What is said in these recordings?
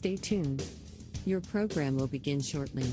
Stay tuned. Your program will begin shortly.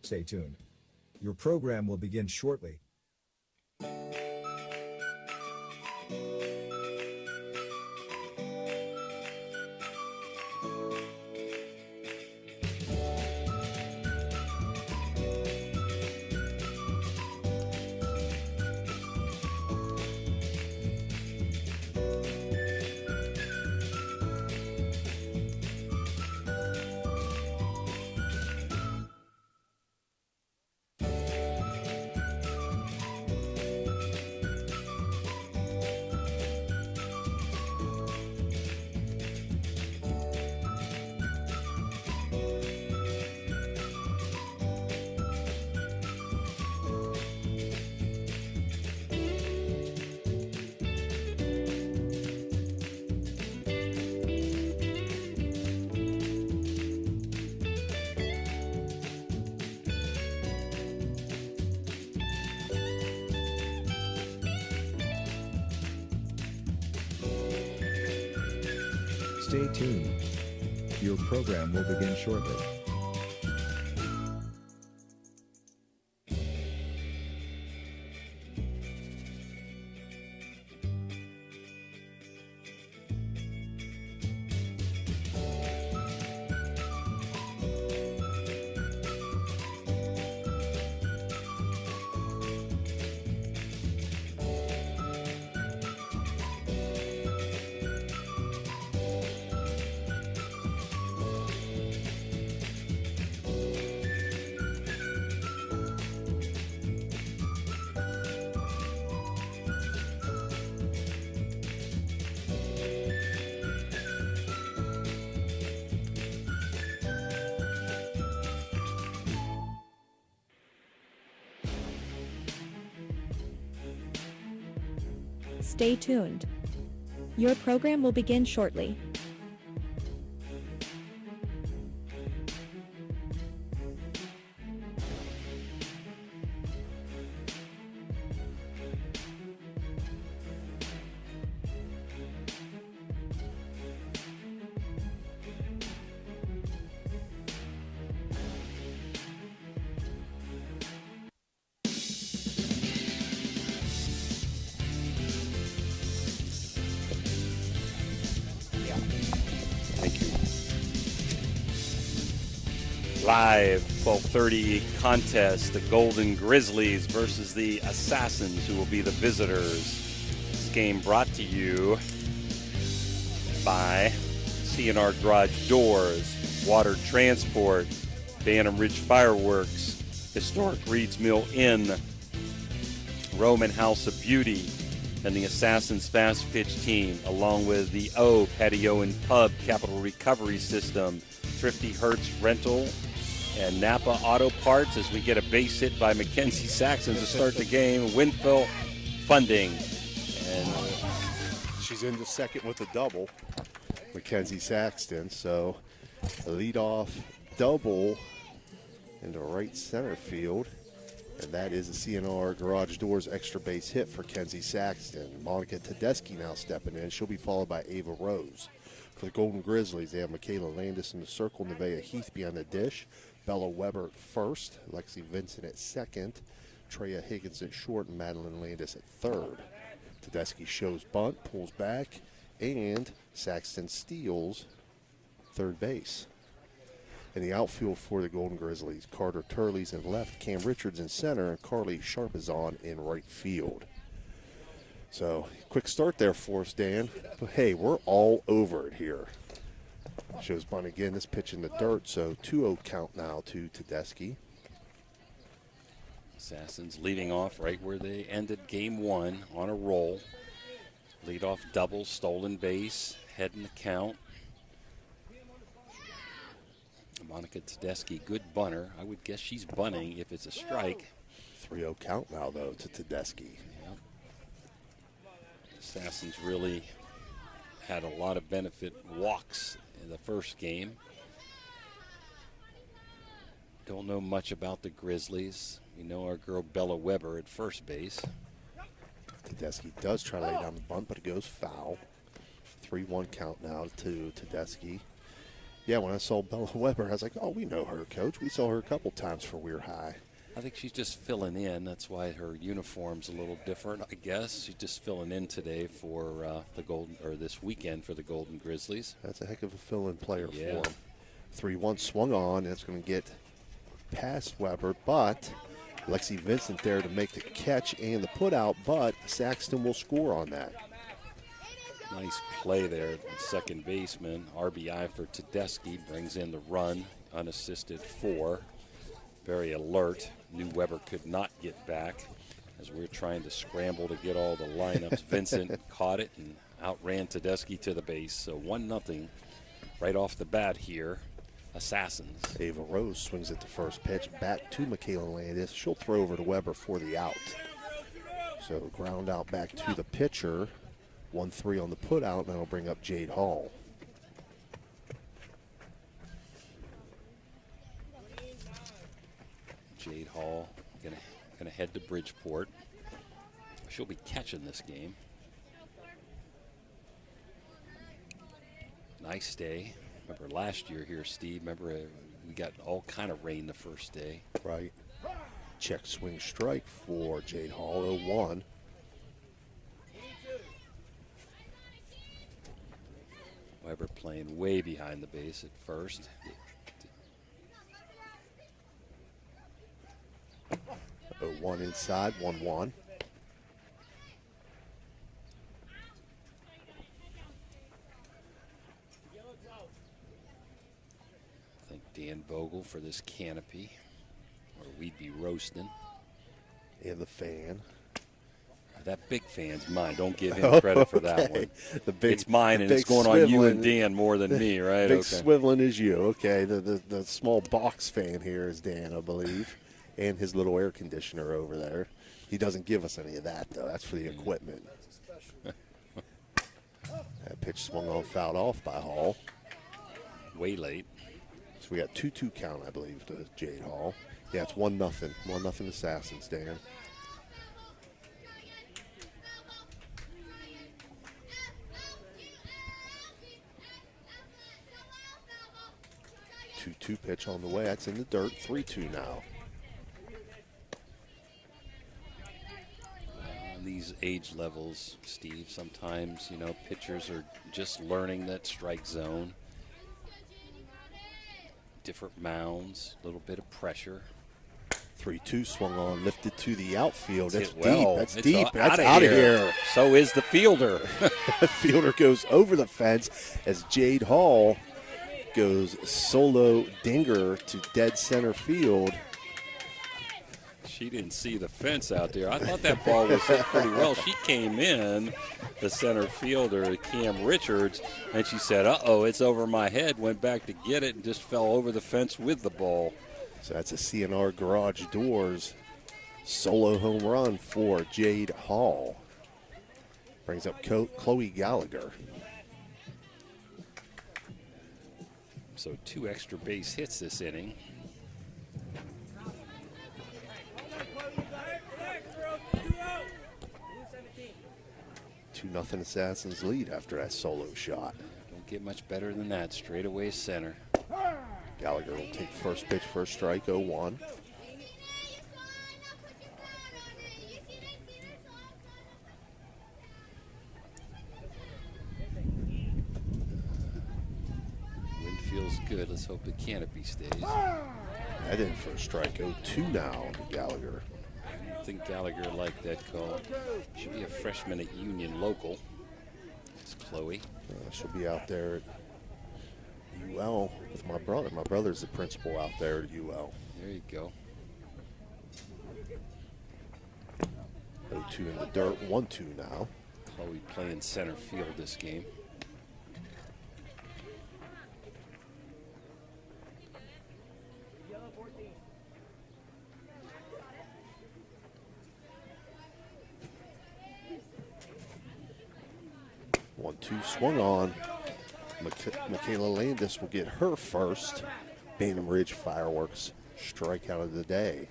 Stay tuned. Your program will begin shortly. Stay tuned. Your program will begin shortly. Stay tuned. Your program will begin shortly. Live 12:30 contest, the Golden Grizzlies versus the Assassins, who will be the visitors. This game brought to you by C&R Garage Doors, Water Transport, Bantam Ridge Fireworks, Historic Reeds Mill Inn, Roman House of Beauty, and the Assasins Fast Pitch Team, along with the O Patio and Pub Capital Recovery System, Thrifty Hertz Rental, and Napa Auto Parts as we get a base hit by Mackenzie Saxon to start the game. Winfield Funding. And she's into second with a double, Mackenzie Saxton. So a leadoff double into right center field. And that is a CNR Garage Doors extra base hit for Kenzie Saxton. Monica Tedeschi now stepping in. She'll be followed by Ava Rose. For the Golden Grizzlies, they have Michaela Landis in the circle, Nevaeh Heath behind the dish, Bella Weber at first, Lexi Vincent at second, Treya Higgins at short, and Madeline Landis at third. Tedeschi shows bunt, pulls back, and Saxton steals third base. In the outfield for the Golden Grizzlies, Carter Turley's in left, Cam Richards in center, and Carly Sharpazon in right field. So, quick start there for us, Dan. But hey, we're all over it here. Shows bunt again, this pitch in the dirt, so 2-0 count now to Tedeschi. Assassins leading off right where they ended game one, on a roll. Leadoff double, stolen base, head in the count. Monica Tedeschi, good bunter. I would guess she's bunting if it's a strike. 3-0 count now, though, to Tedeschi. Yep. Assassins really had a lot of benefit walks in the first game. Don't know much about the Grizzlies. We know our girl Bella Weber at first base. Tedeschi does try to lay down the bunt, but it goes foul. 3-1 count now to Tedeschi. Yeah, when I saw Bella Weber, I was like, oh, we know her, Coach. We saw her a couple times for Weir High. I think she's just filling in. That's why her uniform's a little different, I guess. She's just filling in today for the Golden, or this weekend for the Golden Grizzlies. That's a heck of a fill-in player for Yeah. him. 3-1 swung on, and it's going to get past Weber, but Lexi Vincent there to make the catch and the put-out, but Saxton will score on that. Nice play there, the second baseman. RBI for Tedeschi, brings in the run, unassisted 4. Very alert. Knew Weber could not get back as we're trying to scramble to get all the lineups. Vincent caught it and outran Tedeschi to the base. So 1-0 right off the bat here. Assassins. Ava Rose swings at the first pitch, back to Michaela Landis. She'll throw over to Weber for the out. So ground out back to the pitcher. 1-3 on the put out, and that'll bring up Jade Hall. Jade Hall gonna head to Bridgeport. She'll be catching this game. Nice day. Remember last year here, Steve, we got all kind of rain the first day. Right. Check swing strike for Jade Hall, 0-1. Weber playing way behind the base at first. 0-1 inside, 1-1. I think Dan Vogel for this canopy, or we'd be roasting. And the fan. That big fan's mine. Don't give him credit for that one. It's mine, and big it's going on you and swiveling- Dan more than me, right? Big Okay. swiveling is you. Okay, the small box fan here is Dan, I believe, and his little air conditioner over there. He doesn't give us any of that, though. That's for the equipment. That pitch swung on, fouled off by Hall. Way late. So we got 2-2 count, I believe, to Jade Hall. Yeah, it's 1-0. 1-0 Assassins, Dan. 2-2 pitch on the way. That's in the dirt. 3-2 now. These age levels, Steve, sometimes, pitchers are just learning that strike zone. Different mounds, a little bit of pressure. 3-2 swung on, lifted to the outfield. That's Hit well. deep. That's It's deep. That's outta out of here. So is the fielder. The fielder goes over the fence as Jade Hall goes solo dinger to dead center field. She didn't see the fence out there. I thought that ball was hit pretty well. She came in, the center fielder, Cam Richards, and she said, uh-oh, it's over my head, went back to get it and just fell over the fence with the ball. So that's a CNR Garage Doors solo home run for Jade Hall. Brings up Chloe Gallagher. So 2 extra base hits this inning. Two nothing Assassins lead after that solo shot. Don't get much better than that. Straightaway center. Gallagher will take first pitch for a strike, 0-1. Wind feels good. Let's hope the canopy stays. That in for a strike, 0-2 now to Gallagher. I think Gallagher liked that call. Should be a freshman at Union local. It's Chloe. She'll be out there at UL with my brother. My brother's the principal out there at UL. There you go. 0-2 in the dirt, 1-2 now. Chloe playing center field this game. Swung on. Michaela Landis will get her first Bantam Ridge Fireworks strikeout of the day.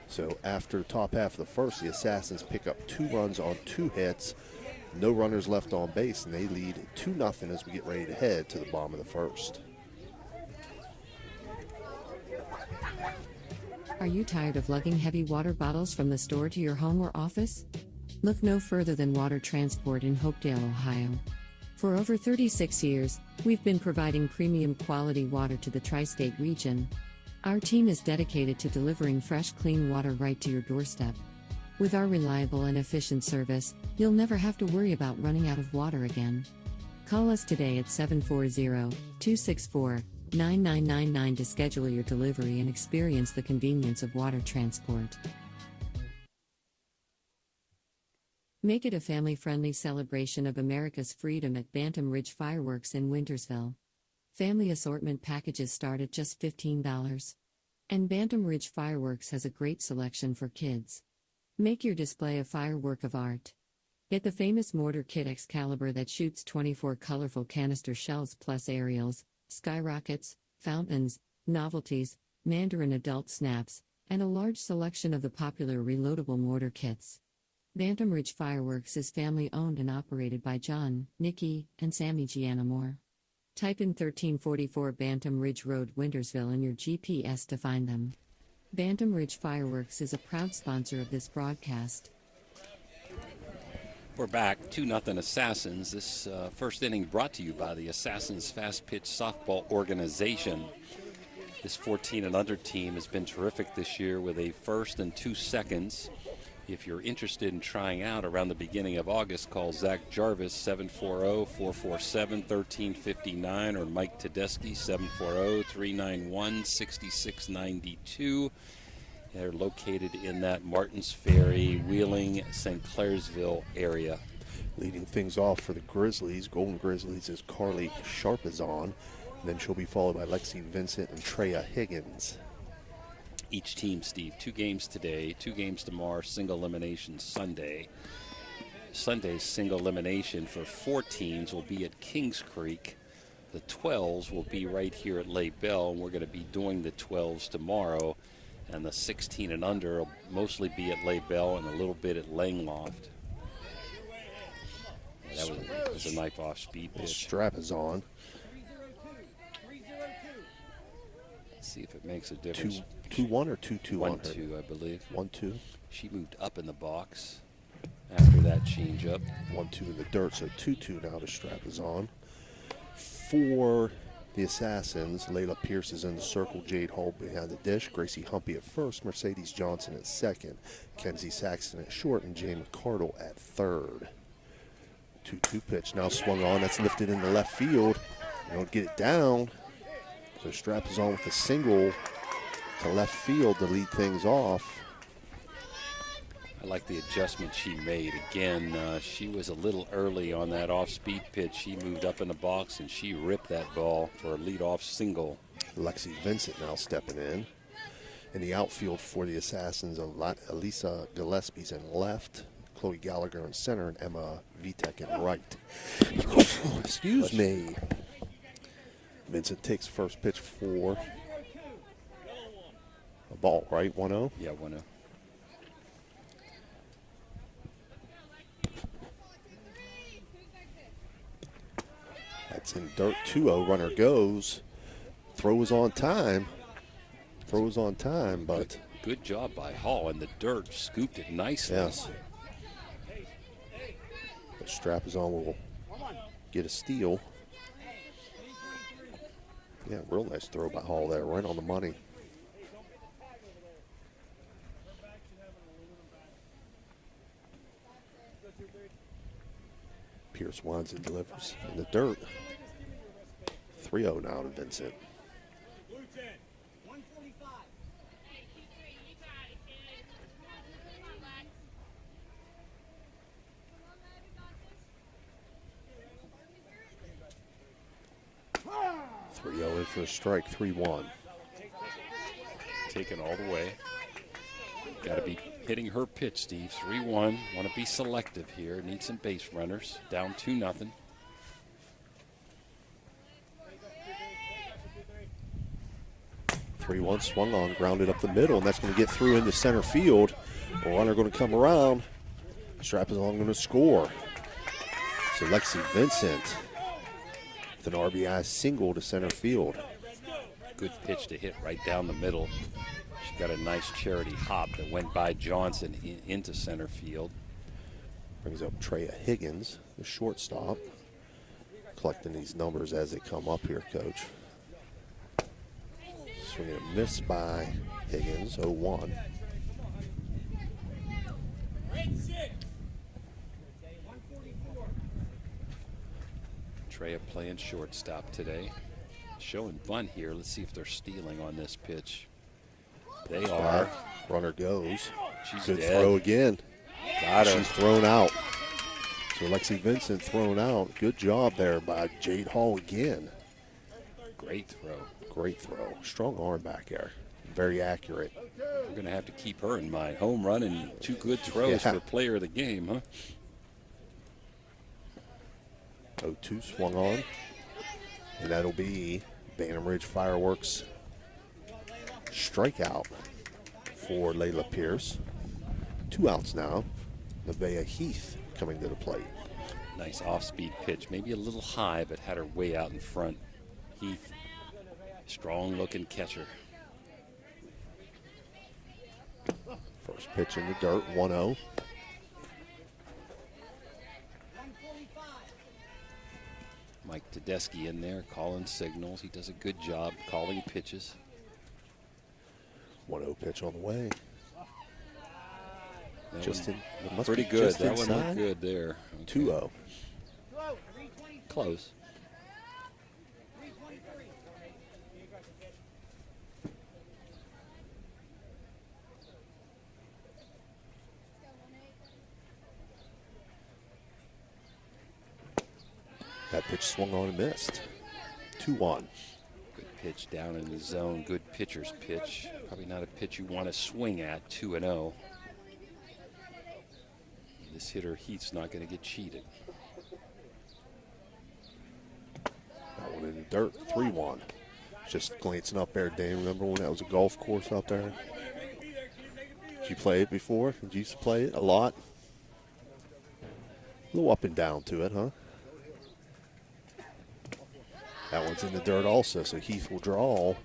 So after the top half of the first, the Assassins pick up 2 runs on 2 hits. No runners left on base, and they lead 2-0 as we get ready to head to the bottom of the first. Are you tired of lugging heavy water bottles from the store to your home or office? Look no further than Water Transport in Hopedale, Ohio. For over 36 years, we've been providing premium quality water to the tri-state region. Our team is dedicated to delivering fresh, clean water right to your doorstep. With our reliable and efficient service, you'll never have to worry about running out of water again. Call us today at 740-264-9999 to schedule your delivery and experience the convenience of water transport. Make it a family-friendly celebration of America's freedom at Bantam Ridge Fireworks in Wintersville. Family assortment packages start at just $15. And Bantam Ridge Fireworks has a great selection for kids. Make your display a firework of art. Get the famous mortar kit Excalibur that shoots 24 colorful canister shells plus aerials, skyrockets, fountains, novelties, Mandarin adult snaps, and a large selection of the popular reloadable mortar kits. Bantam Ridge Fireworks is family-owned and operated by John, Nikki, and Sammy Gianamore. Type in 1344 Bantam Ridge Road, Wintersville in your GPS to find them. Bantam Ridge Fireworks is a proud sponsor of this broadcast. We're back, 2-0 Assassins. This first inning brought to you by the Assassins Fast Pitch Softball Organization. This 14 and under team has been terrific this year with a first and 2 seconds. If you're interested in trying out around the beginning of August, call Zach Jarvis, 740-447-1359, or Mike Tedeschi, 740-391-6692. They're located in that Martins Ferry, Wheeling, St. Clairsville area. Leading things off for the Grizzlies, Golden Grizzlies, is Carly Sharpazon. Then she'll be followed by Lexi Vincent and Treya Higgins. Each team, Steve, 2 games today, 2 games tomorrow, single elimination Sunday. Sunday's single elimination for 4 teams will be at Kings Creek. The 12s will be right here at Lay Bell, and we're going to be doing the 12s tomorrow. And the 16 and under will mostly be at Lay Bell and a little bit at Langloft. That was a knife off speed pitch. Strap is on. Let's see if it makes a difference. 2-1 or 2-2 on her? 1-2, I believe. 1-2. She moved up in the box after that changeup. 1-2 in the dirt, so 2-2 now to Strap is on. For the Assassins, Layla Pierce is in the circle, Jade Hall behind the dish, Gracie Humpy at first, Mercedes Johnson at second, Kenzie Saxton at short, and Jane McCardle at third. 2-2 pitch now swung on. That's lifted into left field. They don't get it down. So Strap is on with a single to left field to lead things off. I like the adjustment she made. Again, she was a little early on that off-speed pitch. She moved up in the box, and she ripped that ball for a leadoff single. Lexi Vincent now stepping in. In the outfield for the Assassins, Elisa Gillespie's in left, Chloe Gallagher in center, and Emma Vitek in right. Excuse me. Vincent takes first pitch for a ball, right? 1-0? Yeah, 1-0. That's in dirt. 2-0. Runner goes. Throw is on time. But good job by Hall in the dirt. Scooped it nicely. yes. But strap is on. Will get a steal. Yeah, real nice throw by Hall there. Right on the money. Pierce winds and delivers in the dirt. 3-0 now to Vincent. In for a strike, 3-1. Taken all the way. Got to be hitting her pitch, Steve. 3-1. Want to be selective here. Need some base runners. Down 2-0. Three-one swung on, grounded up the middle, and that's going to get through into center field. The runner going to come around. Strap is on going to score. So Lexi Vincent with an RBI single to center field. Good pitch to hit right down the middle. She got a nice charity hop that went by Johnson into center field. Brings up Treya Higgins, the shortstop. Collecting these numbers as they come up here, Coach. Swing and a miss by Higgins, 0-1. Treya playing shortstop today. Showing bunt here. Let's see if they're stealing on this pitch. They are. Runner goes. She's good dead. Throw again. Got her. She's thrown out. So Lexi Vincent thrown out. Good job there by Jade Hall again. Great throw. Great throw. Strong arm back there. Very accurate. We're going to have to keep her in mind. Home run and two good throws for player of the game, huh? 0-2 swung on. And that'll be Bantam Ridge Fireworks strikeout for Layla Pierce. 2 outs now. Nevaeh Heath coming to the plate. Nice off-speed pitch. Maybe a little high, but had her way out in front. Heath, strong-looking catcher. First pitch in the dirt, 1-0. Mike Tedeschi in there calling signals. He does a good job calling pitches. 1-0 pitch on the way. That Just one in, must pretty be good. just That one inside. looked good there. Okay. 2-0. Close. That pitch swung on and missed. 2-1. Good pitch down in the zone. Good pitcher's pitch. Probably not a pitch you want to swing at. 2-0. This hitter Heath's not going to get cheated. That one in the dirt, 3-1. Just glancing up there, Dave. Remember when that was a golf course out there? Did you play it before? Did you used to play it a lot? A little up and down to it, huh? That one's in the dirt also, so Heath will draw.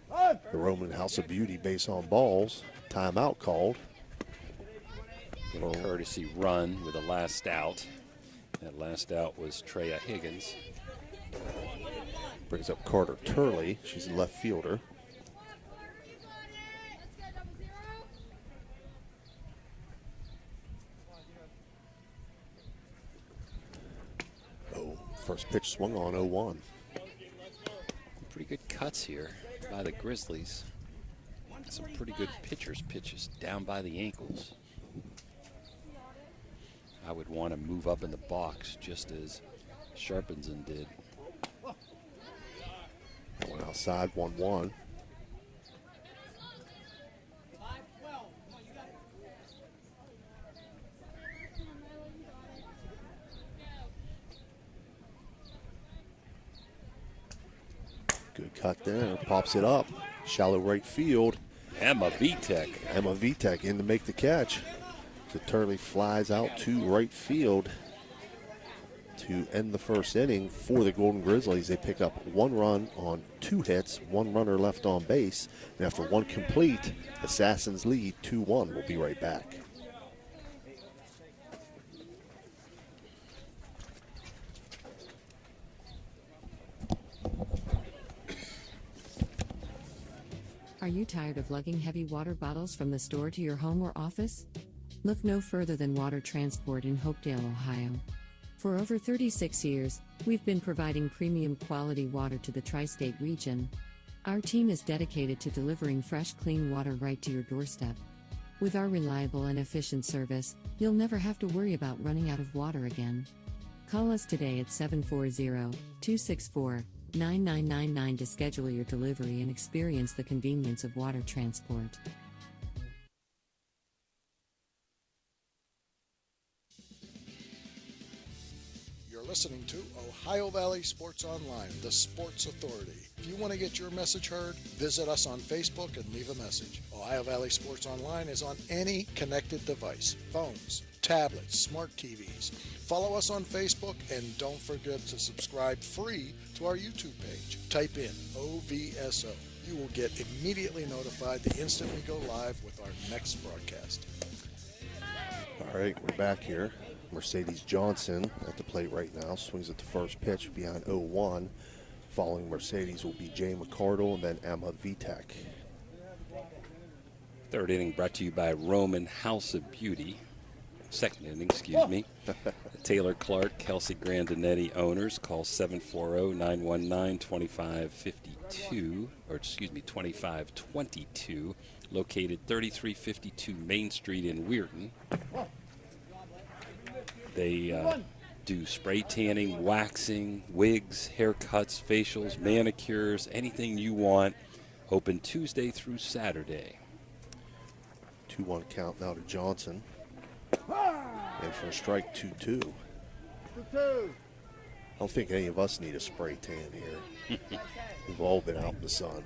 The Roman House of Beauty base on balls. Timeout called. Little courtesy run with a last out. That last out was Treya Higgins. Brings up Carter Turley. She's a left fielder. First pitch swung on, 0-1. Pretty good cuts here by the Grizzlies. Some pretty good pitcher's pitches down by the ankles. I would want to move up in the box just as Sharpenson did. Going outside, 1-1. Good cut there. Pops it up. Shallow right field. Emma Vitek. Emma Vitek in to make the catch. So Turley flies out to right field to end the first inning for the Golden Grizzlies. They pick up 1 run on 2 hits, 1 runner left on base. And after 1 complete, Assassins lead 2-1. We'll be right back. Are you tired of lugging heavy water bottles from the store to your home or office? Look no further than Water Transport in Hopedale, Ohio. For over 36 years, we've been providing premium quality water to the tri-state region. Our team is dedicated to delivering fresh, clean water right to your doorstep. With our reliable and efficient service, you'll never have to worry about running out of water again. Call us today at 740-264-9999 to schedule your delivery and experience the convenience of water transport. You're listening to Ohio Valley Sports Online, the sports authority. If you want to get your message heard, visit us on Facebook and leave a message. Ohio Valley Sports Online is on any connected device, phones, tablets, smart TVs. Follow us on Facebook and don't forget to subscribe free to our YouTube page. Type in OVSO. You will get immediately notified the instant we go live with our next broadcast. All right, we're back here. Mercedes Johnson at the plate right now. Swings at the first pitch behind 0-1. Following Mercedes will be Jay McCardle and then Emma Vitek. Third inning brought to you by Roman House of Beauty. Second inning, excuse me. Taylor Clark, Kelsey Grandinetti owners. Call 740-919-2552, or excuse me, 2522. Located 3352 Main Street in Weirton. They do spray tanning, waxing, wigs, haircuts, facials, manicures, anything you want. Open Tuesday through Saturday. 2-1 count now to Johnson. And for a strike, 2-2. I don't think any of us need a spray tan here. We've all been out in the sun.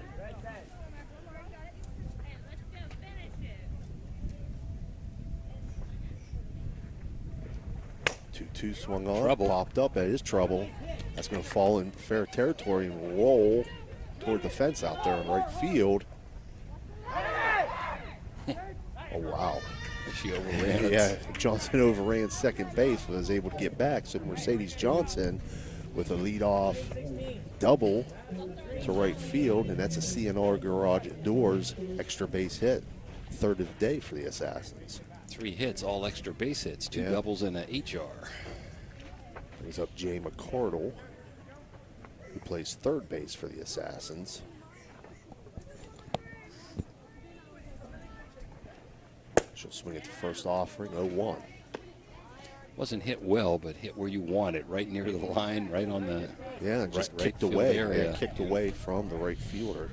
Two swung on, trouble. Popped up. That is trouble. That's going to fall in fair territory and roll toward the fence out there in right field. Oh, wow. She overran it. Yeah, Johnson overran second base, but was able to get back. So Mercedes Johnson with a leadoff double to right field, and that's a CNR Garage Doors extra base hit. Third of the day for the Assassins. 3 hits, all extra base hits, 2 doubles and an HR. Brings up Jay McCardle, who plays third base for the Assassins. She'll swing at the first offering, 0-1. Wasn't hit well, but hit where you want it, right near the line, right on the Just right kicked field away. area. Yeah, kicked away from the right fielder.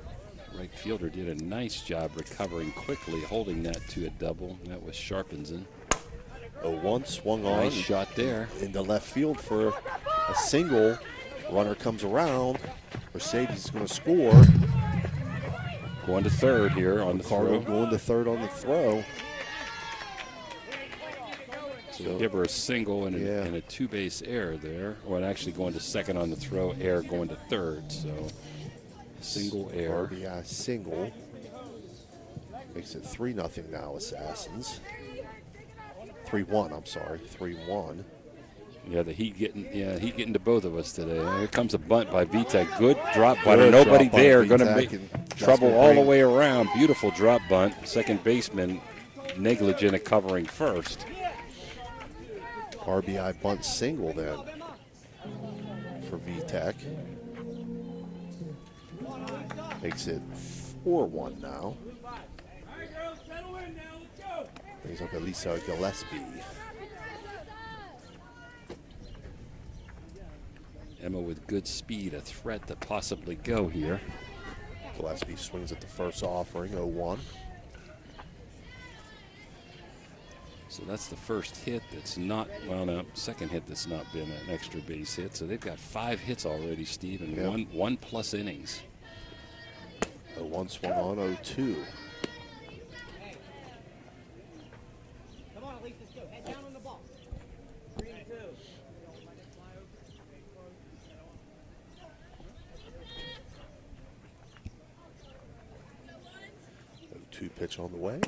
Right fielder did a nice job recovering quickly, holding that to a double. That was Sharpenson. 0-1, swung on. Nice shot there. Into left field for a single. Runner comes around. Mercedes is going to score. Going to third here on the Carlo throw. going to third on the throw. So give her a single and a 2-base error there. Or actually going to second on the throw, error going to third. So single error. RBI single. Makes it 3-0 now, Assassins. 3-1, I'm sorry. 3-1. Yeah, the heat getting to both of us today. Here comes a bunt by Vitek. Good drop bunt. Nobody there. Going to make trouble all the way around. Beautiful drop bunt. Second baseman negligent at covering first. RBI bunt single then for Vitek. Makes it 4-1 now. Brings up Elisa Gillespie. Emma with good speed, a threat to possibly go here. Gillespie swings at the first offering, 0-1. So that's the first hit that's not, well, no, second hit that's not been an extra base hit. So they've got 5 hits already, Steve, and Yep. one plus innings. 0-1 swung on, 0-2. Come on, Elise, let's go. Head down on the ball. 3-2. 0-2 pitch on the way.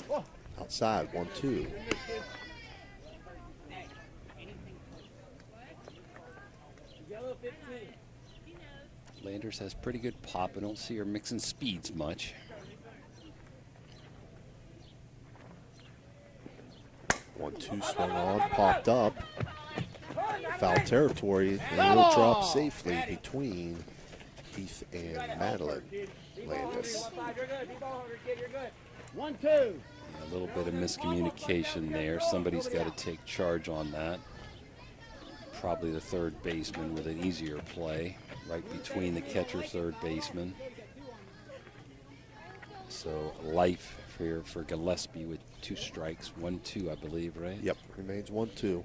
Outside, 1-2. Yellow 15. Landers has pretty good pop. I don't see her mixing speeds much. 1-2 swung on, popped up. Foul territory, and it'll drop safely between Heath and Madeline Landis. You're good. Be ball hungry, kid. You're good. 1-2. Yeah, a little bit of miscommunication there. Somebody's got to take charge on that. Probably the third baseman with an easier play, right between the catcher, third baseman. So life for Gillespie with 2 strikes, 1-2, I believe, right? Yep, remains 1-2.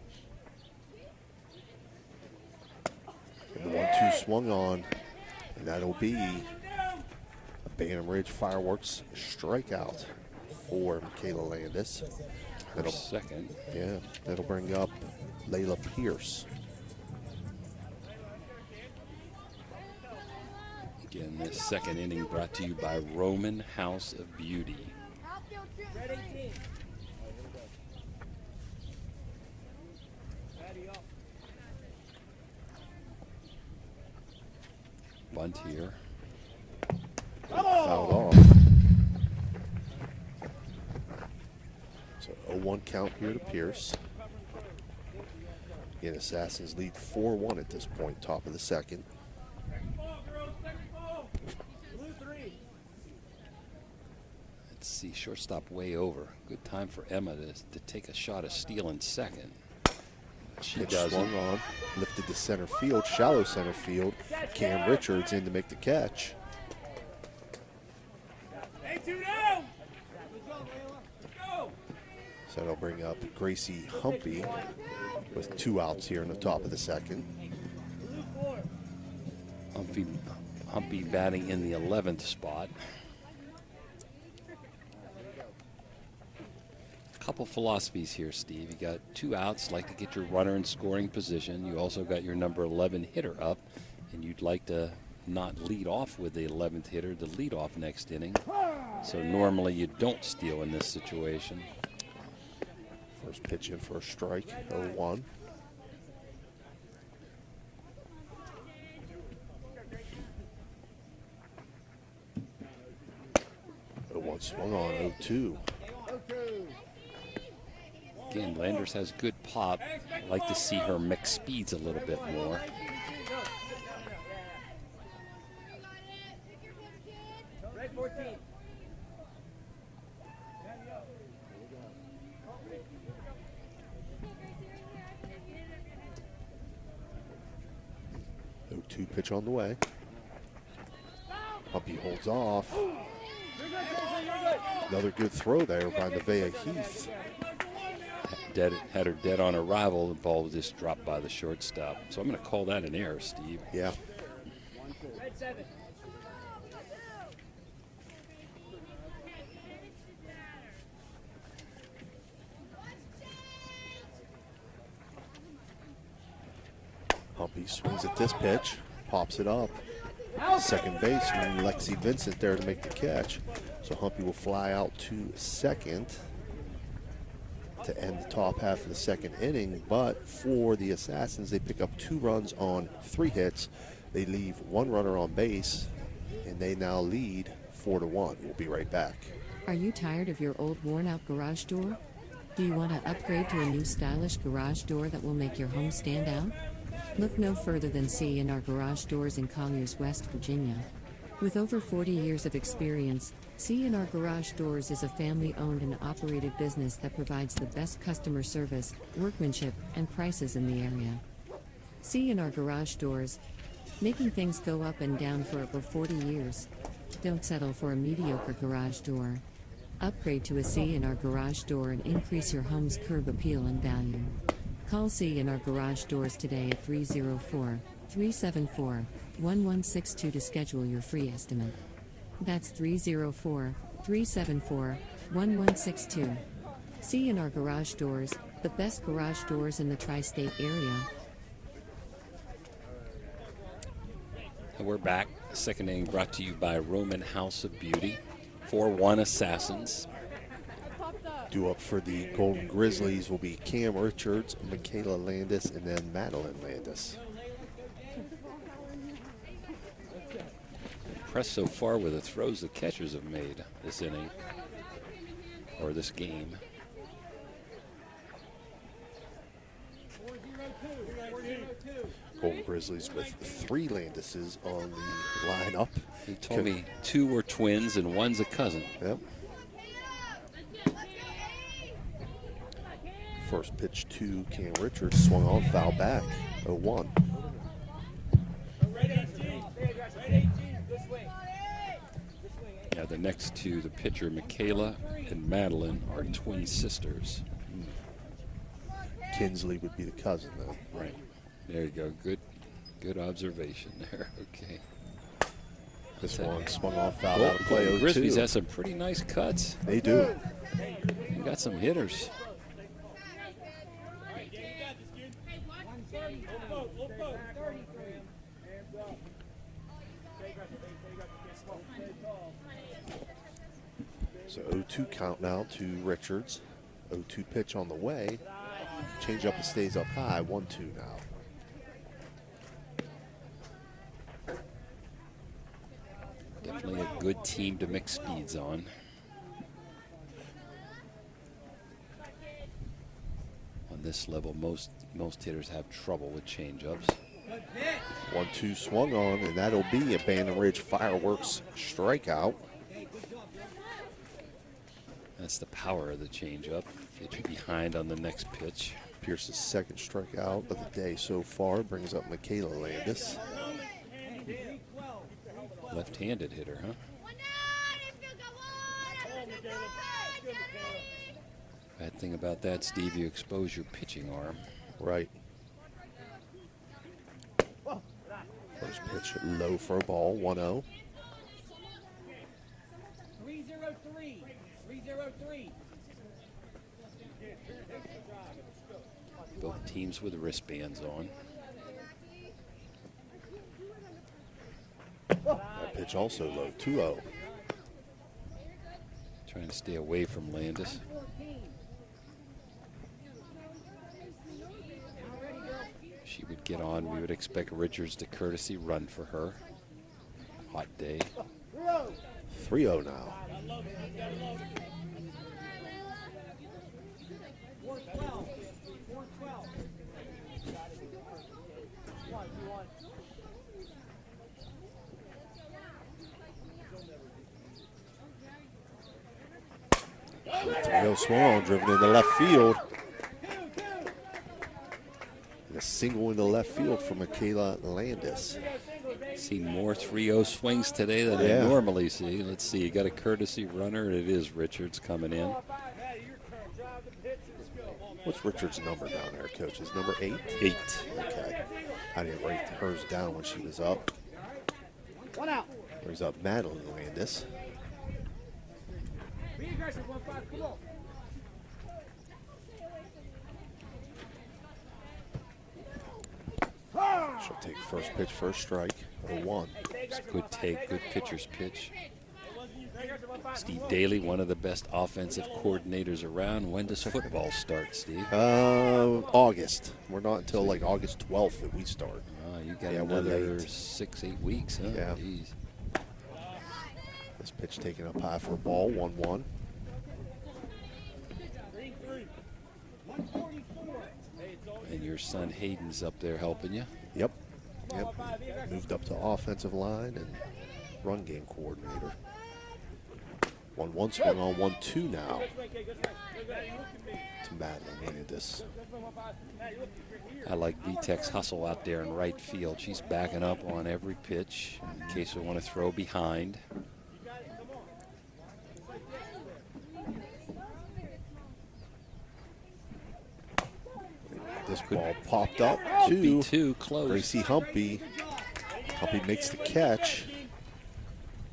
And the 1-2 swung on, and that'll be a Bantam Ridge Fireworks strikeout for Michaela Landis. Her second. Yeah, that'll bring up Layla Pierce. Again, this second inning brought to you by Roman House of Beauty. Red 18. Ready up. Bunt here. Fouled off. So 0-1 count here to Pierce. Again, Assassins lead 4-1 at this point, top of the second. Blue 3. Let's see, shortstop way over. Good time for Emma to take a shot of stealing second. She Pitch doesn't. swung on, lifted to center field, shallow center field. Cam Richards in to make the catch. Hey, 2 down. Let's go, Layla. Let's go. So that'll bring up Gracie Humpy with 2 outs here in the top of the second. Blue 4. Humpy batting in the 11th spot. Couple philosophies here, Steve. You got 2 outs, like to get your runner in scoring position. You also got your number 11 hitter up, and you'd like to not lead off with the 11th hitter to lead off next inning. So normally you don't steal in this situation. First pitch in for a strike, 0-1. One swung on, 0-2. Again, Landers has good pop. I'd like to see her mix speeds a little bit more. Red 14. Oh, 2 pitch on the way. Humpy holds off. Another good throw there by Nevaeh Heath. Had her dead on arrival. The ball just dropped by the shortstop. So I'm going to call that an error, Steve. Yeah. Red 7. Humpy swings at this pitch, pops it up. Second baseman Lexi Vincent there to make the catch. So Humpy will fly out to second to end the top half of the second inning. But for the Assassins, they pick up 2 runs on 3 hits. They leave 1 runner on base, and they now lead 4-1. We'll be right back. Are you tired of your old worn-out garage door? Do you want to upgrade to a new stylish garage door that will make your home stand out? Look no further than C&R Garage Doors in Colliers, West Virginia. With over 40 years of experience, C&R Garage Doors is a family-owned and operated business that provides the best customer service, workmanship, and prices in the area. C&R Garage Doors, making things go up and down for over 40 years. Don't settle for a mediocre garage door. Upgrade to a C&R Garage Door and increase your home's curb appeal and value. Call C&R Garage Doors today at 304-374-1162 to schedule your free estimate. That's 304-374-1162. C&R Garage Doors, the best garage doors in the tri-state area. And we're back. Second inning brought to you by Roman House of Beauty. 4-1 Assassins. Due up for the Golden Grizzlies will be Cam Richards, Michaela Landis, and then Madeline Landis. Impressed so far with the throws the catchers have made this inning, or this game. Golden Grizzlies with 3 Landises on the lineup. He told me 2 were twins and 1's a cousin. Yep. First pitch to Cam Richards, swung on, foul back, 0-1. Yeah, the next two, the pitcher Michaela and Madeline, are twin sisters. Kinsley would be the cousin, though. Right. There you go. Good observation there. Okay. This one swung off, foul out of play, 0-2. Grizzlies has some pretty nice cuts. They do. They got some hitters. So 0-2 count now to Richards. 0-2 pitch on the way. Change up and stays up high. 1-2 now. Definitely a good team to mix speeds on. On this level, most hitters have trouble with changeups. 1-2 swung on, and that'll be a Bantam Ridge Fireworks strikeout. That's the power of the changeup. Get you behind on the next pitch. Pierce's second strikeout of the day so far brings up Michaela Landis. Left-handed hitter, huh? Bad thing about that, Steve, you expose your pitching arm. Right. First pitch low for a ball, 1-0. 303. 303. Both teams with wristbands on. That pitch also low, 2-0. Trying to stay away from Landis. She would get on. We would expect Richards to courtesy run for her. Hot day. 3-0 now. 412. 412. Swung on, driven into left field. And a single into left field for Michaela Landis. Seen more 3-0 swings today than I normally see. Let's see, you got a courtesy runner, and it is Richards coming in. What's Richards' number down there, Coach? Is number 8? 8. Okay. I didn't write hers down when she was up. One out. Brings up Madeline Landis. Be aggressive, 1-5. Come on. She'll take first pitch, first strike, 0-1. It's good take, good pitcher's pitch. Steve Daly, one of the best offensive coordinators around. When does football start, Steve? August. We're not until like August 12th that we start. You got we're another late. 6-8 weeks, huh? Yeah. Jeez. This pitch taken up high for a ball, 1-1. And your son Hayden's up there helping you. Yep. Moved up to offensive line and run game coordinator. 1-1 swung on 1-2 now to Madeline Landis. I like VTech's hustle out there in right field. She's backing up on every pitch in case we want to throw behind. This ball popped up Be too close. Gracie Humpy. Humpy makes the catch.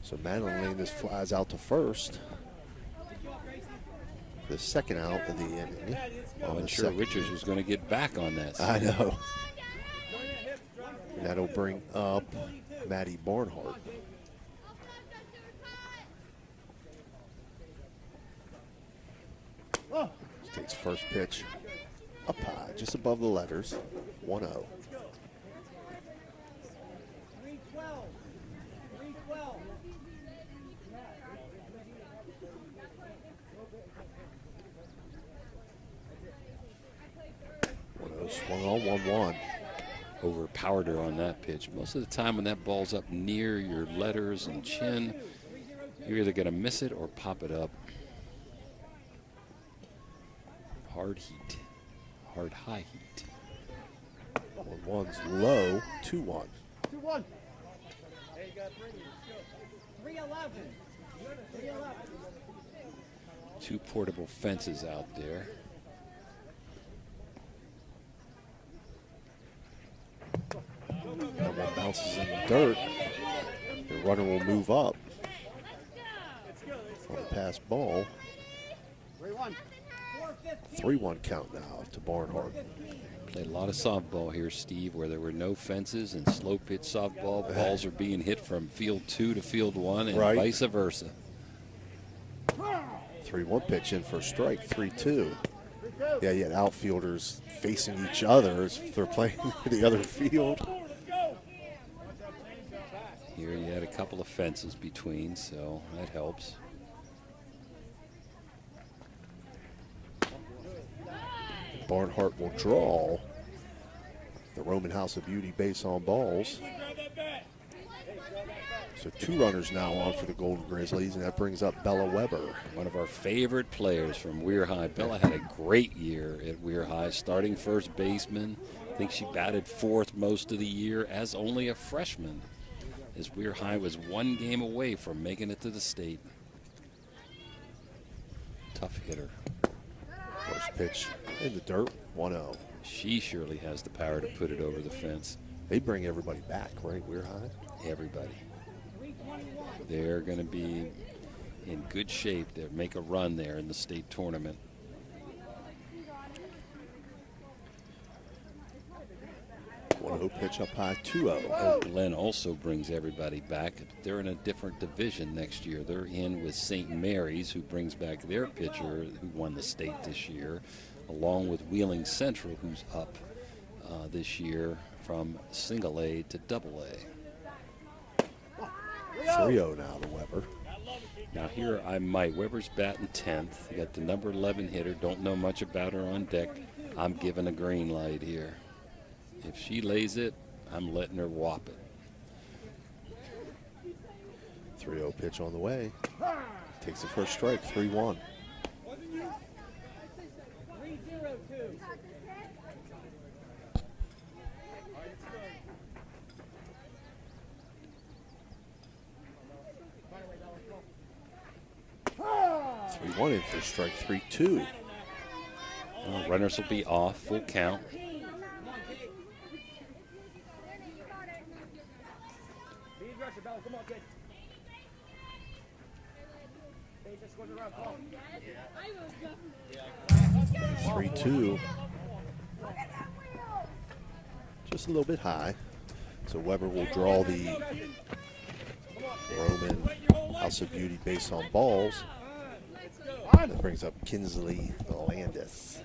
So Madeline Landis flies out to first. The second out of the inning. I wasn't sure Richards was going to get back on that. I know. And that'll bring up Maddie Barnhart. Takes first pitch up high, just above the letters. 1-0. 312. 1-0 swung on 1-1. Overpowered her on that pitch. Most of the time when that ball's up near your letters and chin, you're either going to miss it or pop it up. Hard heat. Hard high heat. 1-1's low. 2-1. 2-1. There you go, 311. 311. Two portable fences out there. That one bounces in the dirt. The runner will move up on the pass ball. 3-1. 3-1 count now to Barnhart. Played a lot of softball here, Steve, where there were no fences and slow pitch softball. Balls are being hit from field 2 to field 1 and vice versa. 3-1 pitch in for a strike. 3-2. Yeah, you had outfielders facing each other as they're playing the other field. Here you had a couple of fences between, so that helps. Barnhart will draw the Roman House of Beauty base on balls. So 2 runners now on for the Golden Grizzlies, and that brings up Bella Weber. One of our favorite players from Weir High. Bella had a great year at Weir High, starting first baseman. I think she batted 4th most of the year as only a freshman, as Weir High was 1 game away from making it to the state. Tough hitter. First pitch in the dirt, 1-0. She surely has the power to put it over the fence. They bring everybody back, right, Weir High? Everybody. They're going to be in good shape to make a run there in the state tournament. Pitch up high, 2-0. Glenn also brings everybody back. They're in a different division next year. They're in with St. Mary's, who brings back their pitcher who won the state this year, along with Wheeling Central, who's up this year from single A to double A. 3-0 now to Weber. Now here Weber's batting 10th. You got the number 11 hitter. Don't know much about her on deck. I'm giving a green light here. If she lays it, I'm letting her whop it. 3-0 pitch on the way. Takes the first strike, 3-1. 302. One in for strike, 3-2. Well, runners will be off, full count. Come on, kid. 3-2. Just a little bit high. So Weber will draw the Roman House of Beauty base on balls. That brings up Kinsley Landis.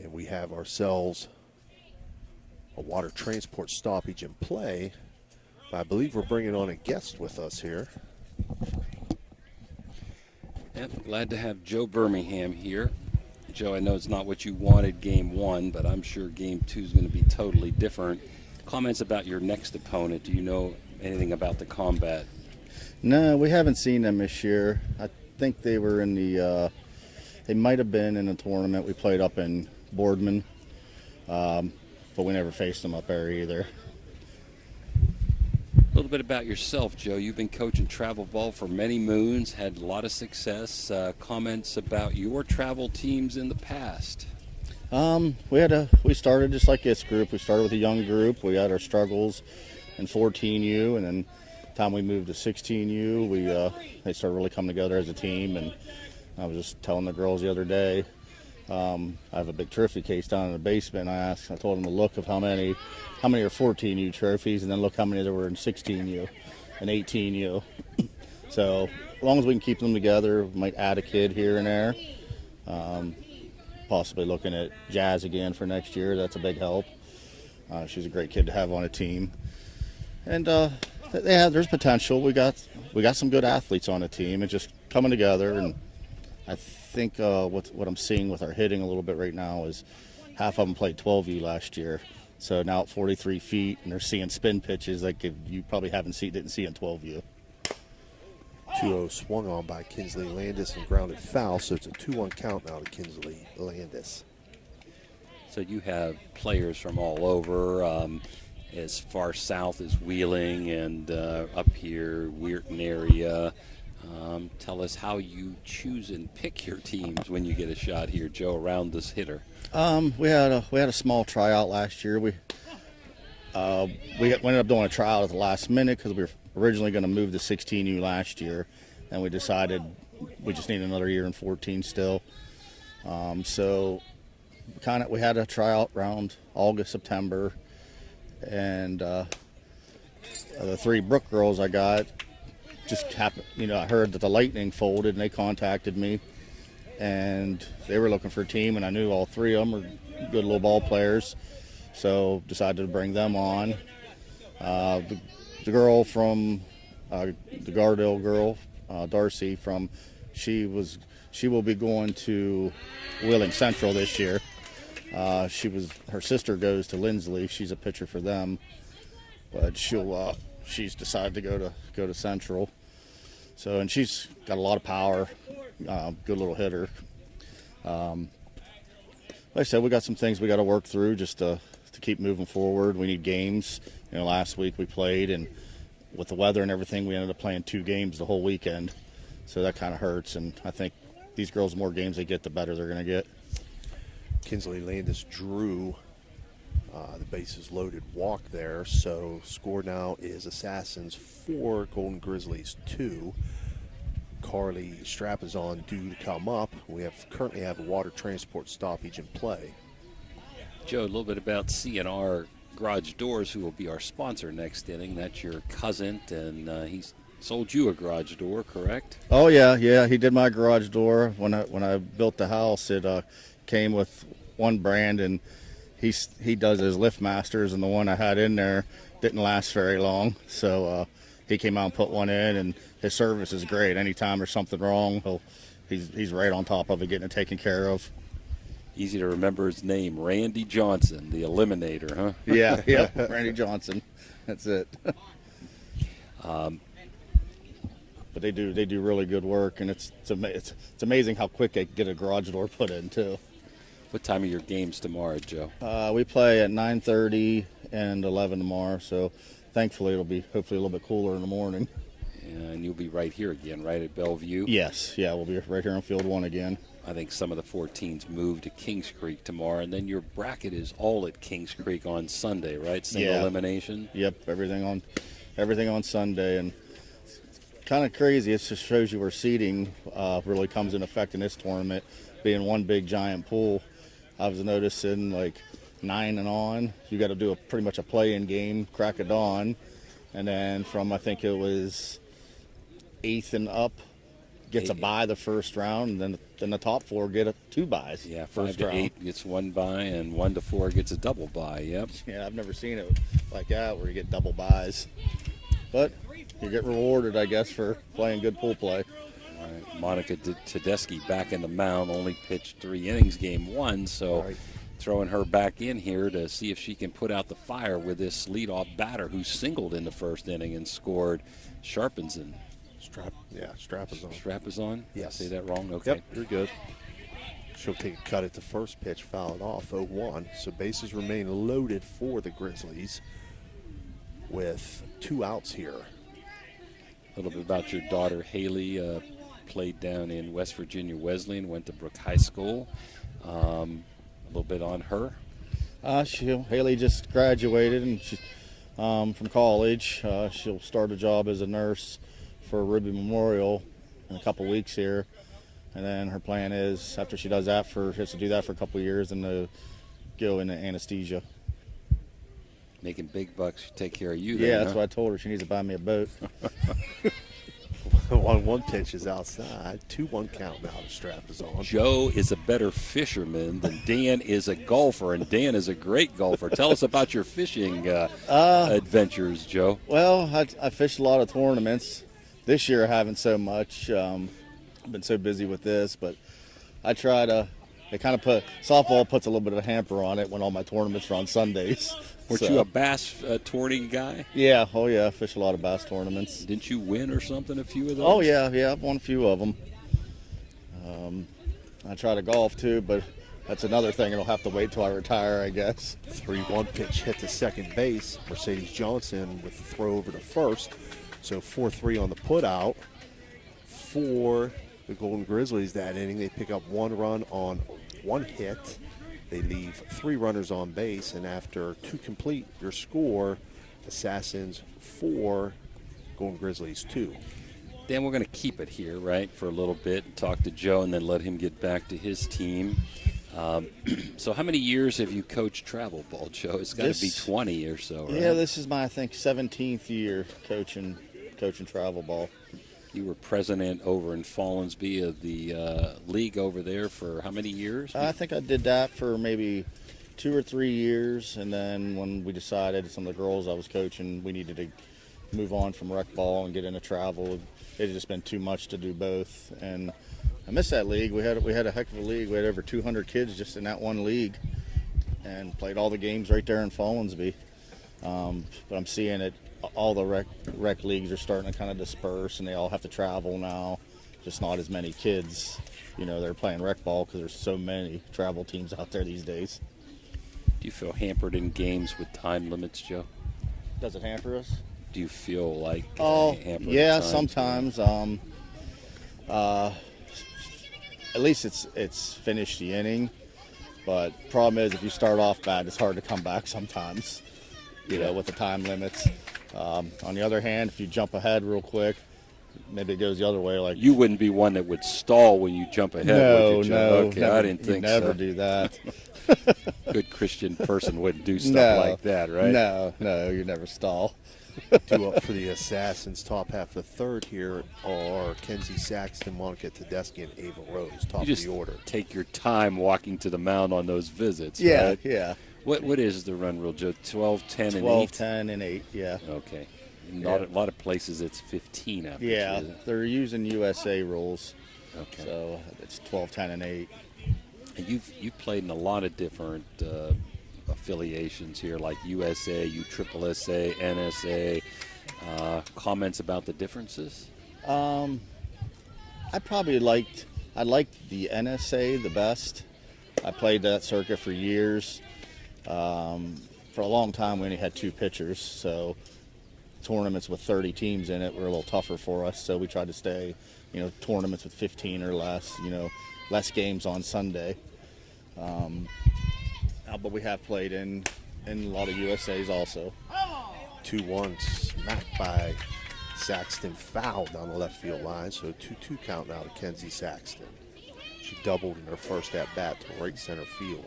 And we have ourselves a water transport stoppage in play. I believe we're bringing on a guest with us here. Yep, glad to have Joe Birmingham here. Joe, I know it's not what you wanted game one, but I'm sure game two is going to be totally different. Comments about your next opponent. Do you know anything about the combat? No, we haven't seen them this year. I think they were in the, they might have been in a tournament we played up in Boardman, but we never faced them up there either. A little bit about yourself, Joe. You've been coaching travel ball for many moons, had a lot of success. Comments about your travel teams in the past? We started just like this group. We started with a young group. We had our struggles in 14U, and then the time we moved to 16U, they started really coming together as a team. And I was just telling the girls the other day, I have a big trophy case down in the basement. I told them to look of how many are 14U trophies, and then look how many there were in 16U and 18U. So as long as we can keep them together, we might add a kid here and there. Possibly looking at Jazz again for next year. That's a big help. She's a great kid to have on a team. And there's potential. We got some good athletes on the team. It's just coming together. And I think what I'm seeing with our hitting a little bit right now is half of them played 12U last year. So now at 43 feet, and they're seeing spin pitches like you probably didn't see in 12U. 2-0 swung on by Kinsley Landis and grounded foul, so it's a 2-1 count now to Kinsley Landis. So you have players from all over, as far south as Wheeling and up here, Weirton area. Tell us how you choose and pick your teams when you get a shot here, Joe, around this hitter. We had a small tryout last year. We ended up doing a tryout at the last minute because we were originally going to move to 16U last year, and we decided we just need another year in 14 still. So we had a tryout around August, September, and the three Brook girls I got just happened. I heard that the Lightning folded, and they contacted me, and they were looking for a team, and I knew all three of them were good little ball players, so decided to bring them on. The girl from the Gardale girl, Darcy, she will be going to Wheeling Central this year. Her sister goes to Lindsley. She's a pitcher for them, but she's decided to go to Central. So, and she's got a lot of power, good little hitter. Like I said, we got some things we got to work through just to keep moving forward. We need games. Last week we played, and with the weather and everything, we ended up playing 2 games the whole weekend. So that kind of hurts, and I think these girls, the more games they get, the better they're going to get. Kinsley Landis drew the bases loaded walk there, so score now is Assassins 4, Golden Grizzlies 2. Carly Strapazon due to come up. We currently have a water transport stoppage in play. Joe, a little bit about CNR Garage Doors, who will be our sponsor next inning. That's your cousin, and he's sold you a garage door, correct? Oh yeah, he did my garage door. When I built the house, it came with one brand, and he does his Lift Masters, and the one I had in there didn't last very long. So he came out and put one in, and his service is great. Anytime there's something wrong, he's right on top of it, getting it taken care of. Easy to remember his name, Randy Johnson, the Eliminator, huh? Yeah, Randy Johnson. That's it. But they do really good work, and it's amazing how quick they get a garage door put in too. What time are your games tomorrow, Joe? We play at 9:30 and 11 tomorrow, so thankfully it'll be hopefully a little bit cooler in the morning. And you'll be right here again, right at Bellevue? Yes, we'll be right here on Field 1 again. I think some of the 14s move to Kings Creek tomorrow, and then your bracket is all at Kings Creek on Sunday, right? Single elimination? Yep, everything on Sunday, and kind of crazy. It just shows you where seeding really comes in effect in this tournament, being one big giant pool. I was noticing like 9 and on, you got to do pretty much a play-in game, crack of dawn, and then from I think it was 8th and up gets a bye the first round, and then the top 4 get 2 byes. Yeah, 5 to 8 gets 1 bye, and 1 to 4 gets a double bye. Yep. Yeah, I've never seen it like that where you get double byes, but you get rewarded, I guess, for playing good pool play. All right. Monica Tedeschi back in the mound, only pitched 3 innings game 1, so throwing her back in here to see if she can put out the fire with this leadoff batter who singled in the first inning and scored. Sharpenson. Strapazon? Yes. Did I say that wrong? Okay. Yep, you're good. She'll take a cut at the first pitch, foul it off, 0-1. So bases remain loaded for the Grizzlies with 2 outs here. A little bit about your daughter, Haley. Played down in West Virginia Wesleyan, went to Brook High School. A little bit on her. Haley just graduated and she, from college. She'll start a job as a nurse for Ruby Memorial in a couple weeks here. And then her plan is, after she does that, she has to do that for a couple of years and to go into anesthesia. Making big bucks, take care of you. Yeah, then, that's what I told her. She needs to buy me a boat. 1-1 pitch is outside. 2-1 count now. The strap is on. Joe is a better fisherman than Dan is a golfer, and Dan is a great golfer. Tell us about your fishing adventures, Joe. Well, I fished a lot of tournaments. This year I haven't so much. I've been so busy with this, but I try to. They kind of softball puts a little bit of a hamper on it when all my tournaments are on Sundays. Weren't you a bass tourney guy? Yeah, I fish a lot of bass tournaments. Didn't you win or something, a few of those? Oh, yeah, I've won a few of them. I try to golf too, but that's another thing. It'll have to wait till I retire, I guess. 3-1 pitch hit to second base. Mercedes Johnson with the throw over to first. So 4-3 on the put out for the Golden Grizzlies that inning. They pick up 1 run on 1 hit. They leave 3 runners on base, and after 2 complete, your score, Assassins 4, Golden Grizzlies 2. Dan, we're going to keep it here, right, for a little bit and talk to Joe and then let him get back to his team. So how many years have you coached travel ball, Joe? It's got to be 20 or so, right? Yeah, this is my, I think, 17th year coaching travel ball. You were president over in Fallensby of the league over there for how many years? I think I did that for maybe 2 or 3 years, and then when we decided, some of the girls I was coaching, we needed to move on from rec ball and get into travel. It had just been too much to do both, and I miss that league. We had a heck of a league. We had over 200 kids just in that one league, and played all the games right there in Fallensby. But I'm seeing it. All the rec leagues are starting to kind of disperse, and they all have to travel now. Just not as many kids, they're playing rec ball because there's so many travel teams out there these days. Do you feel hampered in games with time limits, Joe? Does it hamper us? Do you feel like hampered? Yeah, at times? sometimes. At least it's finished the inning, but problem is if you start off bad, it's hard to come back sometimes. With the time limits. On the other hand, if you jump ahead real quick, maybe it goes the other way. Like you wouldn't be one that would stall when you jump ahead. Would you, Joe? Okay, never, I didn't think so. Never do that. Good Christian person wouldn't do stuff like that, right? No, you never stall. 2 up for the Assassins. Top half of the third here are Kenzie Saxton, Monica Tedeschi, and Ava Rose. Top of the order. Take your time walking to the mound on those visits. Yeah, right? yeah. What is the run rule, Joe? 12, 10, and 8? 12, 10, and 8, yeah. Okay. A lot of places it's 15 after. Yeah, they're using USA rules. Okay. So it's 12, 10, and 8. And you've played in a lot of different affiliations here, like USA, USSSA, NSA. Comments about the differences? I liked the NSA the best. I played that circuit for years. For a long time, we only had 2 pitchers, so tournaments with 30 teams in it were a little tougher for us. So we tried to stay, tournaments with 15 or less, less games on Sunday. But we have played in a lot of USAs also. 2-1 smacked by Saxton, fouled down the left field line. So 2-2 count now to Kenzie Saxton. She doubled in her first at bat to right center field.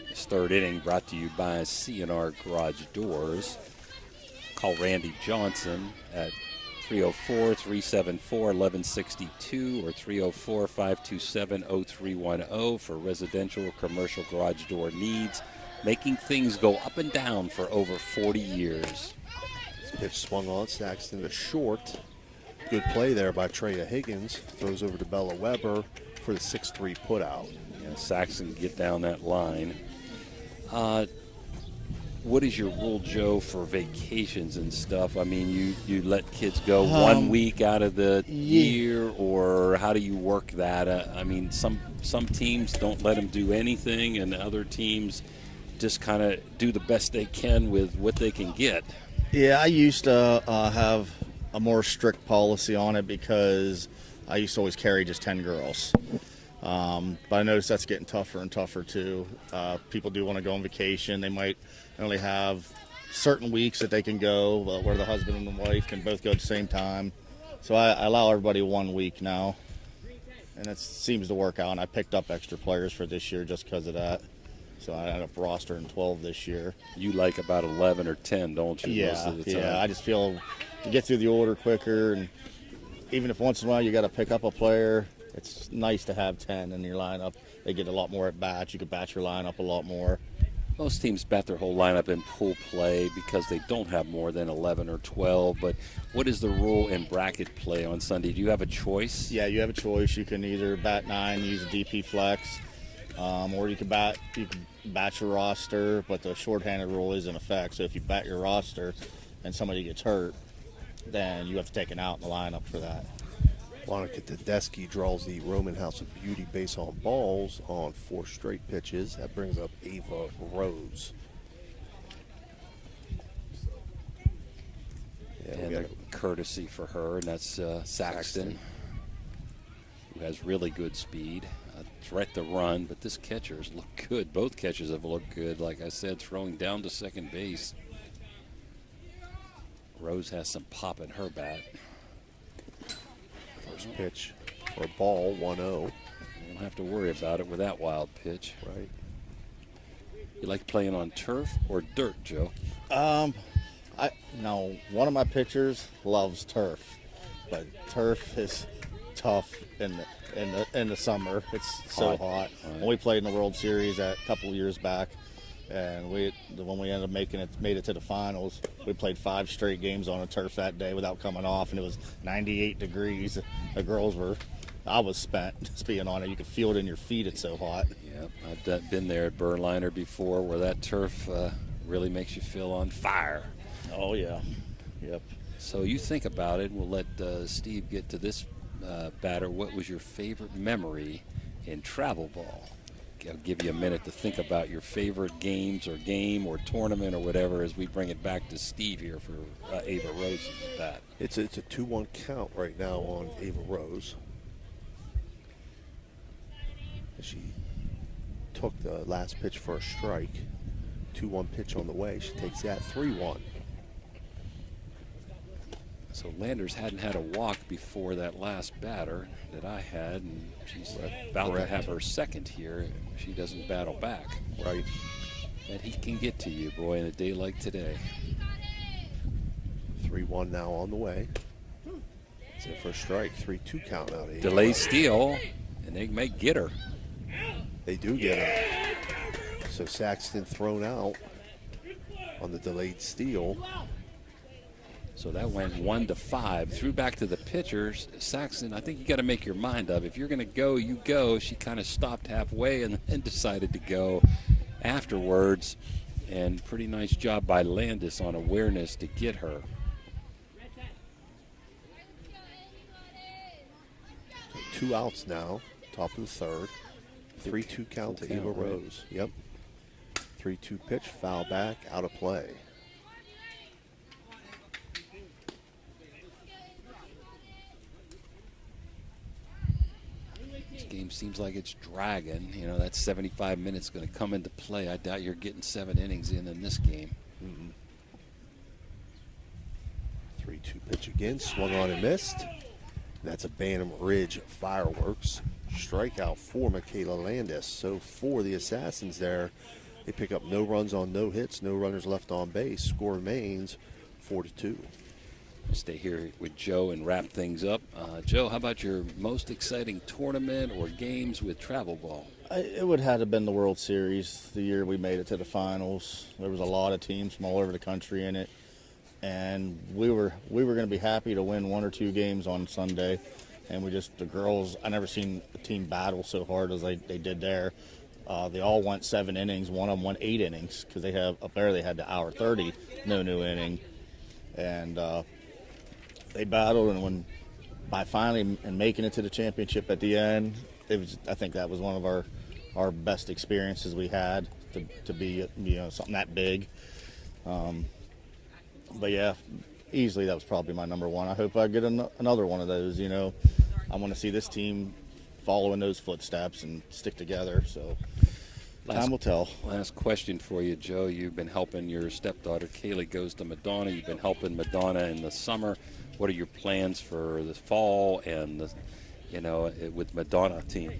This third inning brought to you by C&R Garage Doors. Call Randy Johnson at 304-374-1162 or 304-527-0310 for residential or commercial garage door needs, making things go up and down for over 40 years. This pitch swung on Saxton to short. Good play there by Treya Higgins. Throws over to Bella Weber for the 6-3 putout. Yeah, Saxon get down that line. What is your rule, Joe, for vacations and stuff? I mean, you let kids go 1 week out of the year, or how do you work that? I mean, some teams don't let them do anything, and other teams just kind of do the best they can with what they can get. Yeah, I used to have a more strict policy on it because I used to always carry just 10 girls. But I noticed that's getting tougher and tougher too. People do want to go on vacation. They might only have certain weeks that they can go where the husband and the wife can both go at the same time. So I allow everybody 1 week now, and it seems to work out. And I picked up extra players for this year just because of that. So I ended up rostering 12 this year. You like about 11 or 10, don't you? Yeah, most of the time? yeah. I just feel you get through the order quicker, and even if once in a while you got to pick up a player, it's nice to have 10 in your lineup. They get a lot more at bats. You can bat your lineup a lot more. Most teams bat their whole lineup in pool play because they don't have more than 11 or 12. But what is the rule in bracket play on Sunday? Do you have a choice? Yeah, you have a choice. You can either bat 9, use a DP flex, or you can bat your roster, but the shorthanded rule is in effect. So if you bat your roster and somebody gets hurt, then you have to take an out in the lineup for that. Monica Tedeschi draws the Roman House of Beauty base on balls on 4 straight pitches. That brings up Ava Rose. Yeah, and a courtesy for her, and that's Saxton, who has really good speed. Threat to run, but this catcher's looked good. Both catchers have looked good, like I said, throwing down to second base. Rose has some pop in her bat. First pitch for a ball, 1-0. Don't have to worry about it with that wild pitch. Right. You like playing on turf or dirt, Joe? No, one of my pitchers loves turf, but turf is tough in the summer. It's so hot. When we played in the World Series a couple of years back, and when we ended up made it to the finals, we played 5 straight games on a turf that day without coming off, and it was 98 degrees. I was spent just being on it. You could feel it in your feet. It's so hot. Yeah, I've been there at Berliner before, where that turf really makes you feel on fire. Oh yeah, yep. So you think about it. We'll let Steve get to this batter. What was your favorite memory in travel ball? I'll give you a minute to think about your favorite game or tournament or whatever as we bring it back to Steve here for Ava Rose's bat. It's a 2-1 count right now on Ava Rose. She took the last pitch for a strike. 2-1 pitch on the way. She takes that 3-1. So Landers hadn't had a walk before that last batter that I had, and she's about to have her second here. She doesn't battle back. Right. And he can get to you, boy, in a day like today. 3-1 now on the way. It's in for a strike. 3-2 count out. Delay steal, and they may get her. They do get her. So Saxton thrown out on the delayed steal. So that went 1-5. Threw back to the pitchers. Saxton, I think you got to make your mind up. If you're going to go, you go. She kind of stopped halfway and then decided to go afterwards. And pretty nice job by Landis on awareness to get her. So 2 outs now, top of the third. 3-2 count to Eva Rose. Yep. 3-2 pitch, foul back, out of play. Game seems like it's dragging. You know, that 75 minutes going to come into play. I doubt you're getting 7 innings in this game. 3-2 pitch again, swung on and missed. And that's a Bantam Ridge Fireworks strikeout for Michaela Landis. So for the Assassins there, they pick up no runs on no hits, no runners left on base. Score remains 4-2. Stay here with Joe and wrap things up. Joe, how about your most exciting tournament or games with travel ball? It would have been the World Series the year we made it to the finals. There was a lot of teams from all over the country in it. and we were going to be happy to win 1 or 2 games on Sunday, and the girls, I never seen a team battle so hard as they did there. They all went 7 innings. One of them went 8 innings because they had the hour 30, no new inning, and they battled. And by finally and making it to the championship at the end, I think that was one of our best experiences we had to be something that big. But yeah, easily that was probably my number one. I hope I get another one of those. I want to see this team follow in those footsteps and stick together. So time will tell. Last question for you, Joe. You've been helping your stepdaughter, Kaylee, goes to Madonna. You've been helping Madonna in the summer. What are your plans for the fall and with Madonna team?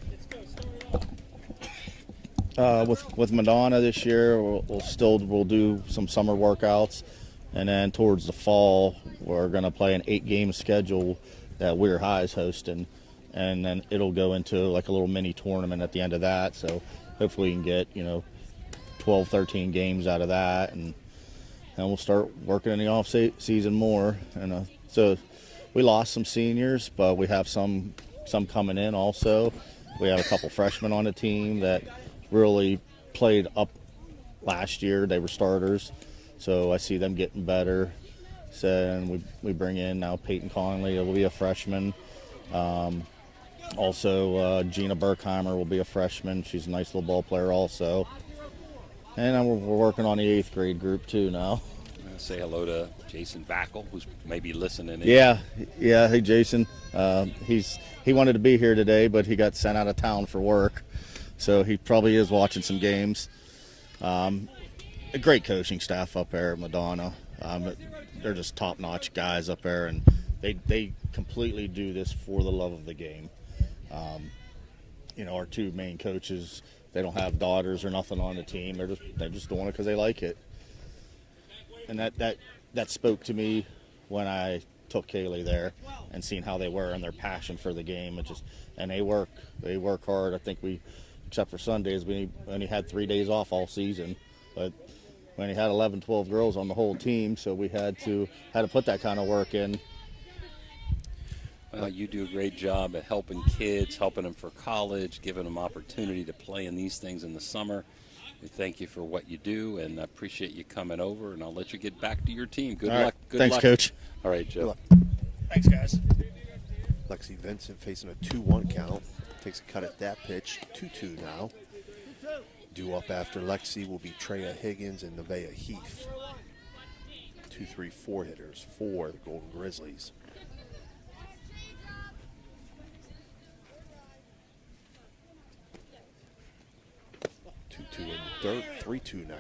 With Madonna this year, we'll do some summer workouts, and then towards the fall, we're going to play an 8-game schedule that Weir High is hosting, and then it'll go into like a little mini tournament at the end of that. So hopefully we can get 12, 13 games out of that, and we'll start working in the off season more. And so we lost some seniors, but we have some coming in also. We have a couple freshmen on the team that really played up last year. They were starters, so I see them getting better. So, and we bring in now Peyton Conley, will be a freshman. Also, Gina Berkheimer will be a freshman. She's a nice little ball player also. And we're working on the 8th grade group too now. Say hello to Jason Backel, who's maybe listening in. Yeah. Hey, Jason. He wanted to be here today, but he got sent out of town for work. So he probably is watching some games. A great coaching staff up there at Madonna. They're just top-notch guys up there, and they completely do this for the love of the game. Our 2 main coaches, they don't have daughters or nothing on the team. They're just doing it because they like it. And that spoke to me when I took Kaylee there and seeing how they were and their passion for the game. And they work hard. I think except for Sundays, we only had 3 days off all season, but we only had 11, 12 girls on the whole team, so we had to put that kind of work in. Well, you do a great job at helping kids, helping them for college, giving them opportunity to play in these things in the summer. We thank you for what you do, and I appreciate you coming over, and I'll let you get back to your team. Good luck. Good Thanks, luck. Coach. All right, Joe. Thanks, guys. Lexi Vincent facing a 2-1 count. Takes a cut at that pitch. 2-2 now. Due up after Lexi will be Treya Higgins and Nevaeh Heath. 2, 3, 4 hitters for the Golden Grizzlies. In the dirt, 3-2 now.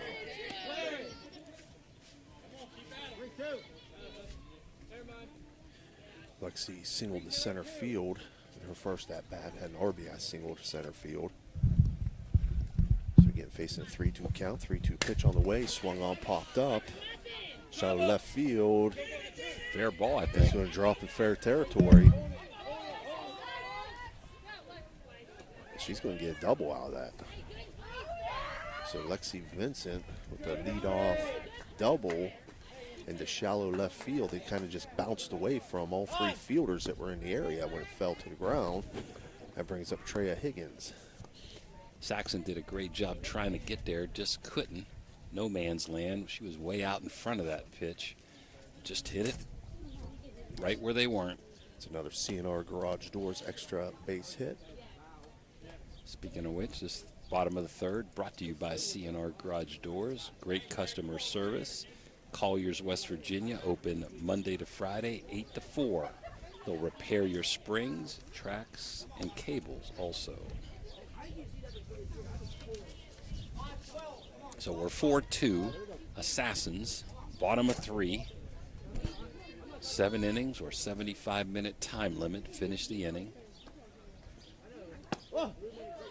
Lexi singled to center field in her first at-bat, had an RBI single to center field. So again, facing a 3-2 count, 3-2 pitch on the way, swung on, popped up. Shot left field. Fair ball, I think. It's going to drop in fair territory. She's going to get a double out of that. So Lexi Vincent with a leadoff double into shallow left field. It kind of just bounced away from all 3 fielders that were in the area when it fell to the ground. That brings up Treya Higgins. Saxon did a great job trying to get there, just couldn't. No man's land. She was way out in front of that pitch. Just hit it right where they weren't. It's another CNR Garage Doors extra base hit. Speaking of which, this bottom of the 3rd, brought to you by CNR Garage Doors. Great customer service. Colliers, West Virginia, open Monday to Friday, 8 to 4. They'll repair your springs, tracks, and cables also. So we're 4-2. Assassins, bottom of 3. 7 innings or 75-minute time limit. Finish the inning.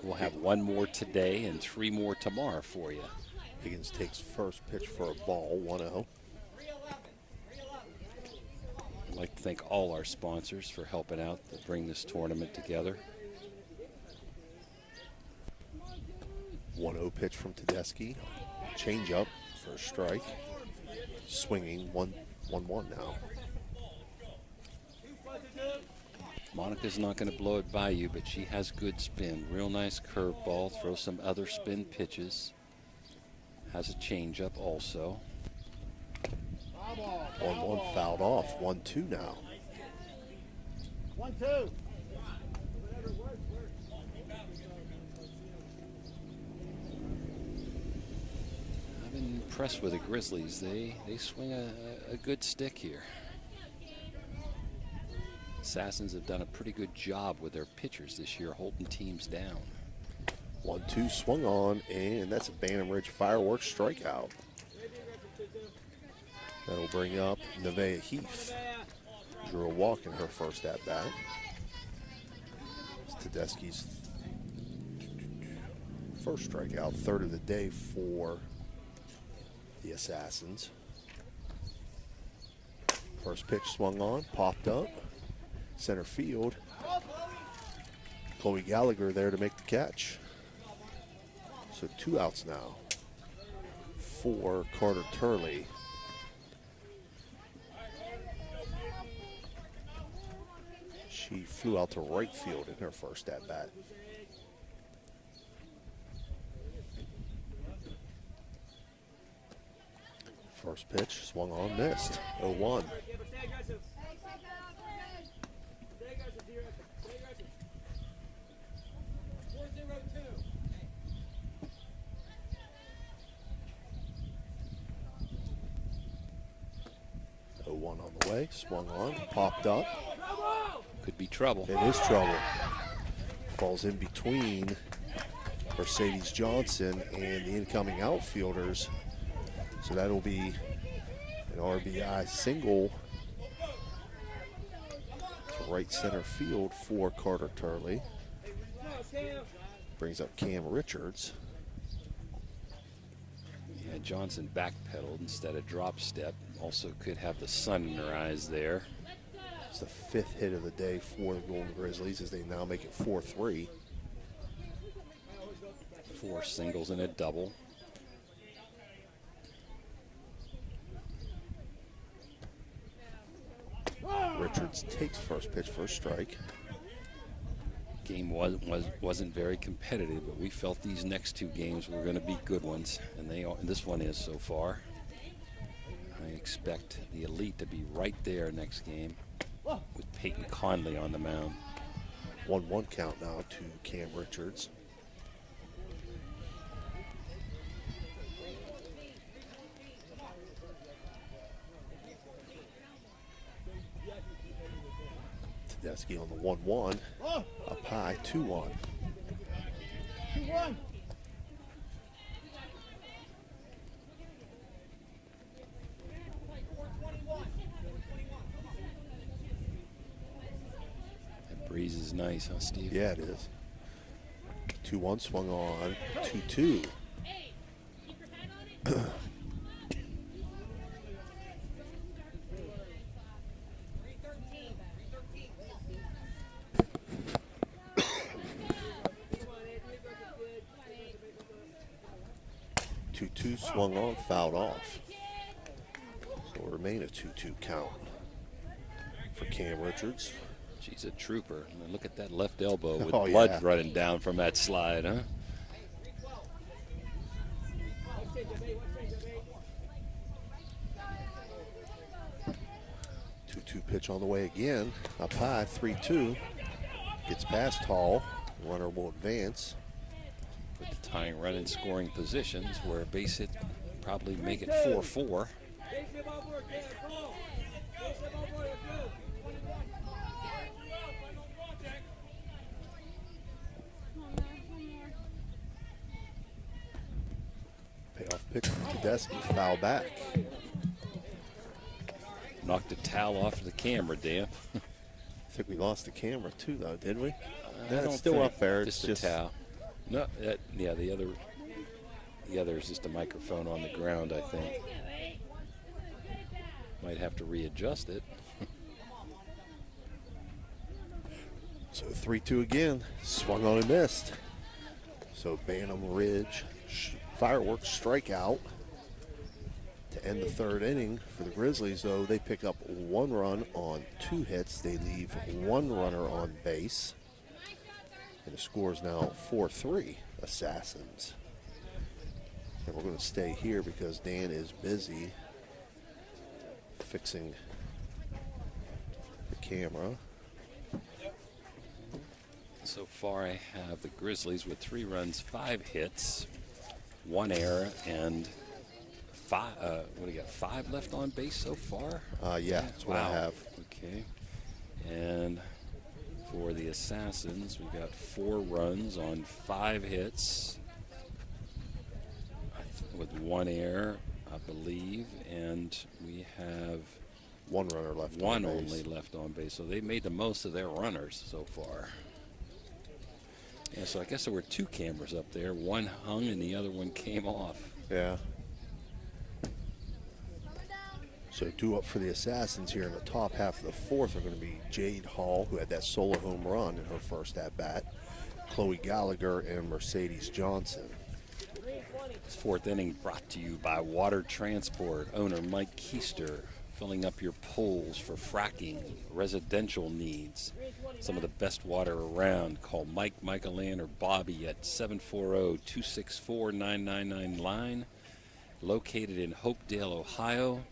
We'll have 1 more today and 3 more tomorrow for you. Higgins takes first pitch for a ball, 1-0. I'd like to thank all our sponsors for helping out to bring this tournament together. 1-0 pitch from Tedeschi. Change up for a strike. Swinging, 1 1-1 now. Monica's not going to blow it by you, but she has good spin. Real nice curveball. Throw some other spin pitches. Has a changeup also. 1-1 fouled off. 1-2 now. 1-2. I've been impressed with the Grizzlies. They swing a good stick here. Assassins have done a pretty good job with their pitchers this year, holding teams down. 1-2 swung on, and that's a Bantam Ridge Fireworks strikeout. That'll bring up Nevaeh Heath. Drew a walk in her first at-bat. It's Tedeschi's first strikeout, third of the day for the Assassins. First pitch swung on, popped up. Center field. Chloe Gallagher there to make the catch. So 2 outs now for Carter Turley. She flew out to right field in her first at-bat. First pitch swung on, missed. 0-1. On the way, swung on, popped up. Could be trouble. It is trouble. Falls in between Mercedes Johnson and the incoming outfielders. So that'll be an RBI single to right center field for Carter Turley. Brings up Cam Richards. Yeah, Johnson backpedaled instead of drop step. Also could have the sun in her eyes there. It's the 5th hit of the day for the Golden Grizzlies as they now make it 4-3. 4 singles and a double. Richards takes first pitch for a strike. Game wasn't very competitive, but we felt these next 2 games were going to be good ones, and this one is so far. I expect the Elite to be right there next game with Peyton Conley on the mound. 1-1 count now to Cam Richards. Tedeschi on the 1-1. Up high, 2-1. 2-1. That breeze is nice, huh, Steve? Yeah, it is. 2-1 swung on, 2-2. Swung on, fouled off. So it'll remain a 2-2 count for Cam Richards. She's a trooper. I mean, look at that left elbow with Oh, blood yeah. running down from that slide, huh? Two pitch on the way again. Up high, 3-2. Gets past Hall. Runner will advance. With the tying run in scoring positions where a base hit probably make it 4-4. Payoff pitch from Tedeschi, foul back. Knocked a towel off the camera, Dan. I think we lost the camera too, though, did we? I It's don't still think. up there. It's Just a towel. No, yeah, the other is just a microphone on the ground, I think. Might have to readjust it. So 3-2 again. Swung on and missed. So Bantam Ridge Fireworks strikeout. To end the third inning for the Grizzlies, though, they pick up 1 run on 2 hits. They leave 1 runner on base. And the score is now 4-3, Assassins. And we're going to stay here because Dan is busy fixing the camera. So far, I have the Grizzlies with 3 runs, 5 hits, 1 error, and 5. What do you got? 5 left on base so far. Yeah, that's what I have. Okay, and for the Assassins, we got 4 runs on 5 hits, with 1 error, I believe, and we have 1 runner left. 1 only left on base. So they made the most of their runners so far. Yeah, so I guess there were 2 cameras up there. One hung and the other one came off. Yeah. So 2 up for the Assassins here in the top half of the 4th are going to be Jade Hall, who had that solo home run in her first at-bat, Chloe Gallagher, and Mercedes Johnson. This 4th inning brought to you by Water Transport. Owner Mike Keister, filling up your pools for fracking, residential needs. Some of the best water around. Call Mike, Michaelan, or Bobby at 740-264-999 line. Located in Hopedale, Ohio.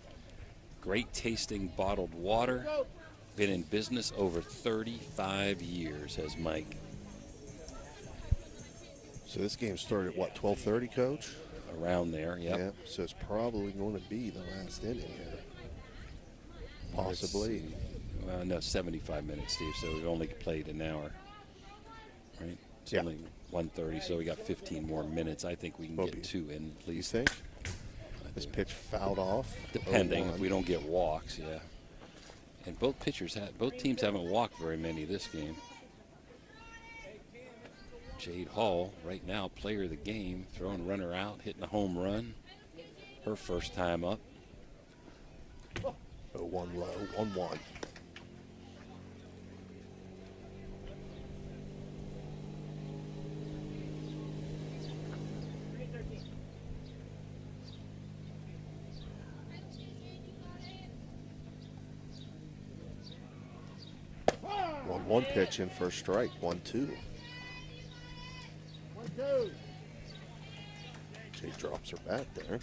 Great tasting bottled water. Been in business over 35 years, has Mike. So this game started at what, 12:30, Coach? Around there, yep. Yeah. So it's probably going to be the last inning here. Possibly. No, 75 minutes, Steve. So we've only played an hour, right? It's Yeah. only 1:30, so we got 15 more minutes. I think we can get 2 in, You please. think? This pitch fouled off. Depending 0-1. if we don't get walks, yeah. And both teams haven't walked very many this game. Jade Hall, right now, player of the game, throwing runner out, hitting a home run. Her first time up. 0-1 low, 1-1. One pitch in for a strike, 1-2. Jade drops her bat there.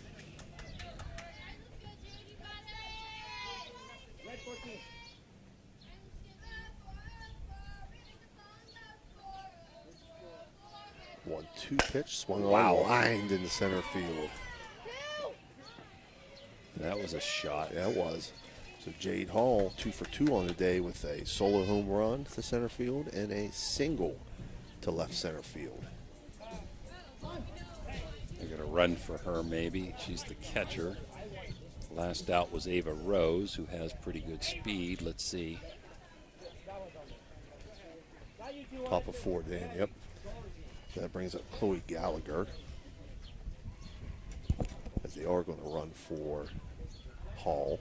Red 14. 1-2 pitch, swung Wow. on, lined into center field. That was a shot. Yeah, it was. So Jade Hall, 2 for 2 on the day with a solo home run to center field and a single to left center field. They're going to run for her, maybe. She's the catcher. Last out was Ava Rose, who has pretty good speed. Let's see. Top of 4, Dan, yep. So that brings up Chloe Gallagher, as they are going to run for Hall.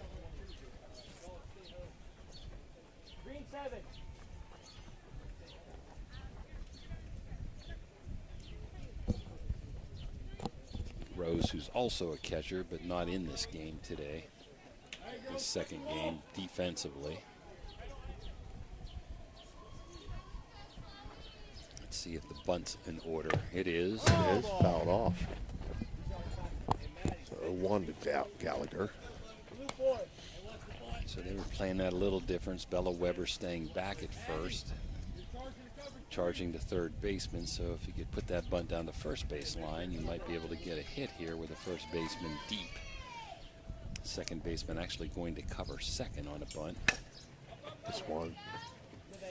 Green 7. Rose, who's also a catcher, but not in this game today. The second game, defensively. Let's see if the bunt's in order. It is. It is fouled off. So 0-1 to Gallagher. Blue 4. So they were playing that a little difference. Bella Weber staying back at first, charging the third baseman. So if you could put that bunt down the first base line, you might be able to get a hit here with the first baseman deep. Second baseman actually going to cover second on a bunt. This one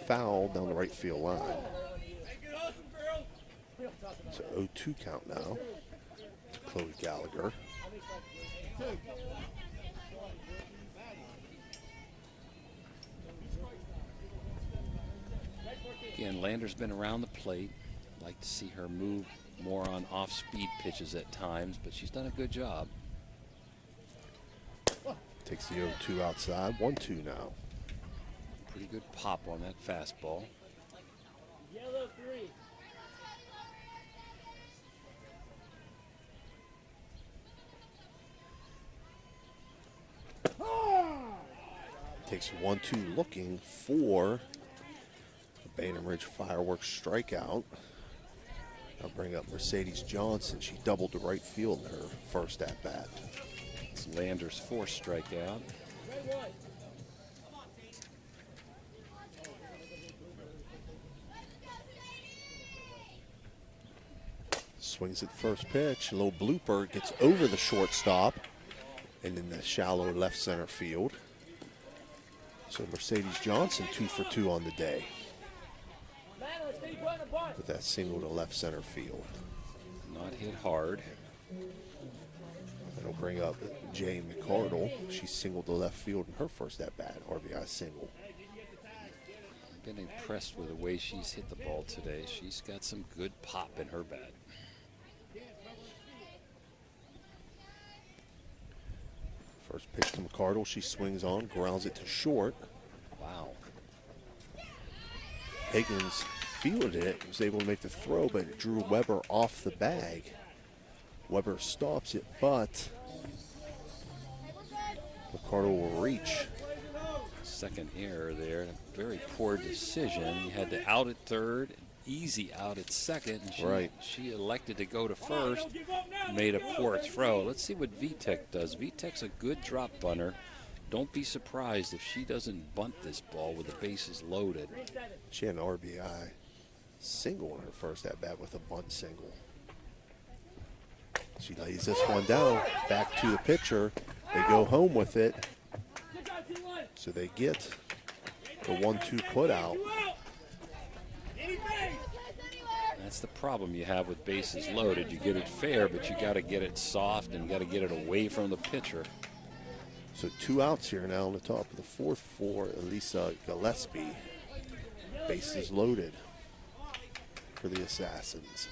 foul down the right field line. So 0-2 count now to Chloe Gallagher. Again, Lander's been around the plate. Like to see her move more on off-speed pitches at times, but she's done a good job. Takes the 0-2 outside. 1-2 now. Pretty good pop on that fastball. Yellow 3. Takes 1-2 looking for the Bantam Ridge Fireworks strikeout. I'll bring up Mercedes Johnson. She doubled to right field in her first at-bat. It's Lander's fourth strikeout. Swings at first pitch. A little blooper, gets over the shortstop and in the shallow left center field. So Mercedes Johnson 2 for 2 on the day with that single to left center field. Not hit hard. That'll bring up Jane McCardle. She singled to left field in her first at-bat, RBI single. Been impressed with the way she's hit the ball today. She's got some good pop in her bat. First pitch to McCardle, she swings on, grounds it to short. Wow. Higgins fielded it, was able to make the throw, but it drew Weber off the bag. Weber stops it, but McCardle will reach. Second error there. Very poor decision. You had to out at third, easy out at second. And she elected to go to first, made a poor throw. Let's see what VTech does. VTech's a good drop bunter. Don't be surprised if she doesn't bunt this ball with the bases loaded. She had an RBI single in her first at-bat with a bunt single. She lays this one down, back to the pitcher. They go home with it. So they get the 1-2 put out. That's the problem you have with bases loaded. You get it fair, but you got to get it soft and got to get it away from the pitcher. So 2 outs here now on the top of the fourth for Elisa Gillespie. Bases loaded for the Assassins.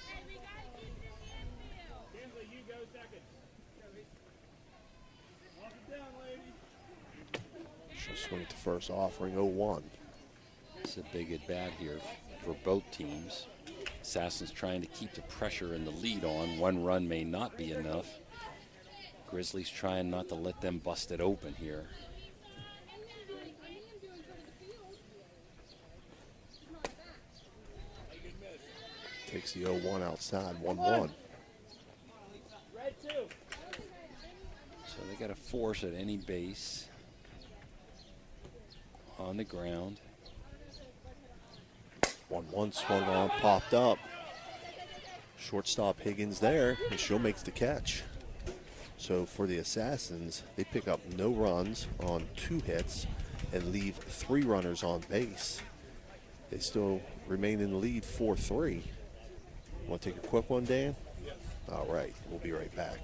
She'll swing to first, offering 0-1. It's a big at bat here for both teams. Assassins trying to keep the pressure and the lead on. 1 run may not be enough. Grizzlies trying not to let them bust it open here. Takes the 0-1 outside, 1-1. So they got to force at any base on the ground. 1-1 swung on, popped up. Shortstop Higgins there, and she'll make the catch. So for the Assassins, they pick up no runs on 2 hits and leave 3 runners on base. They still remain in the lead 4-3. Want to take a quick one, Dan? All right, we'll be right back.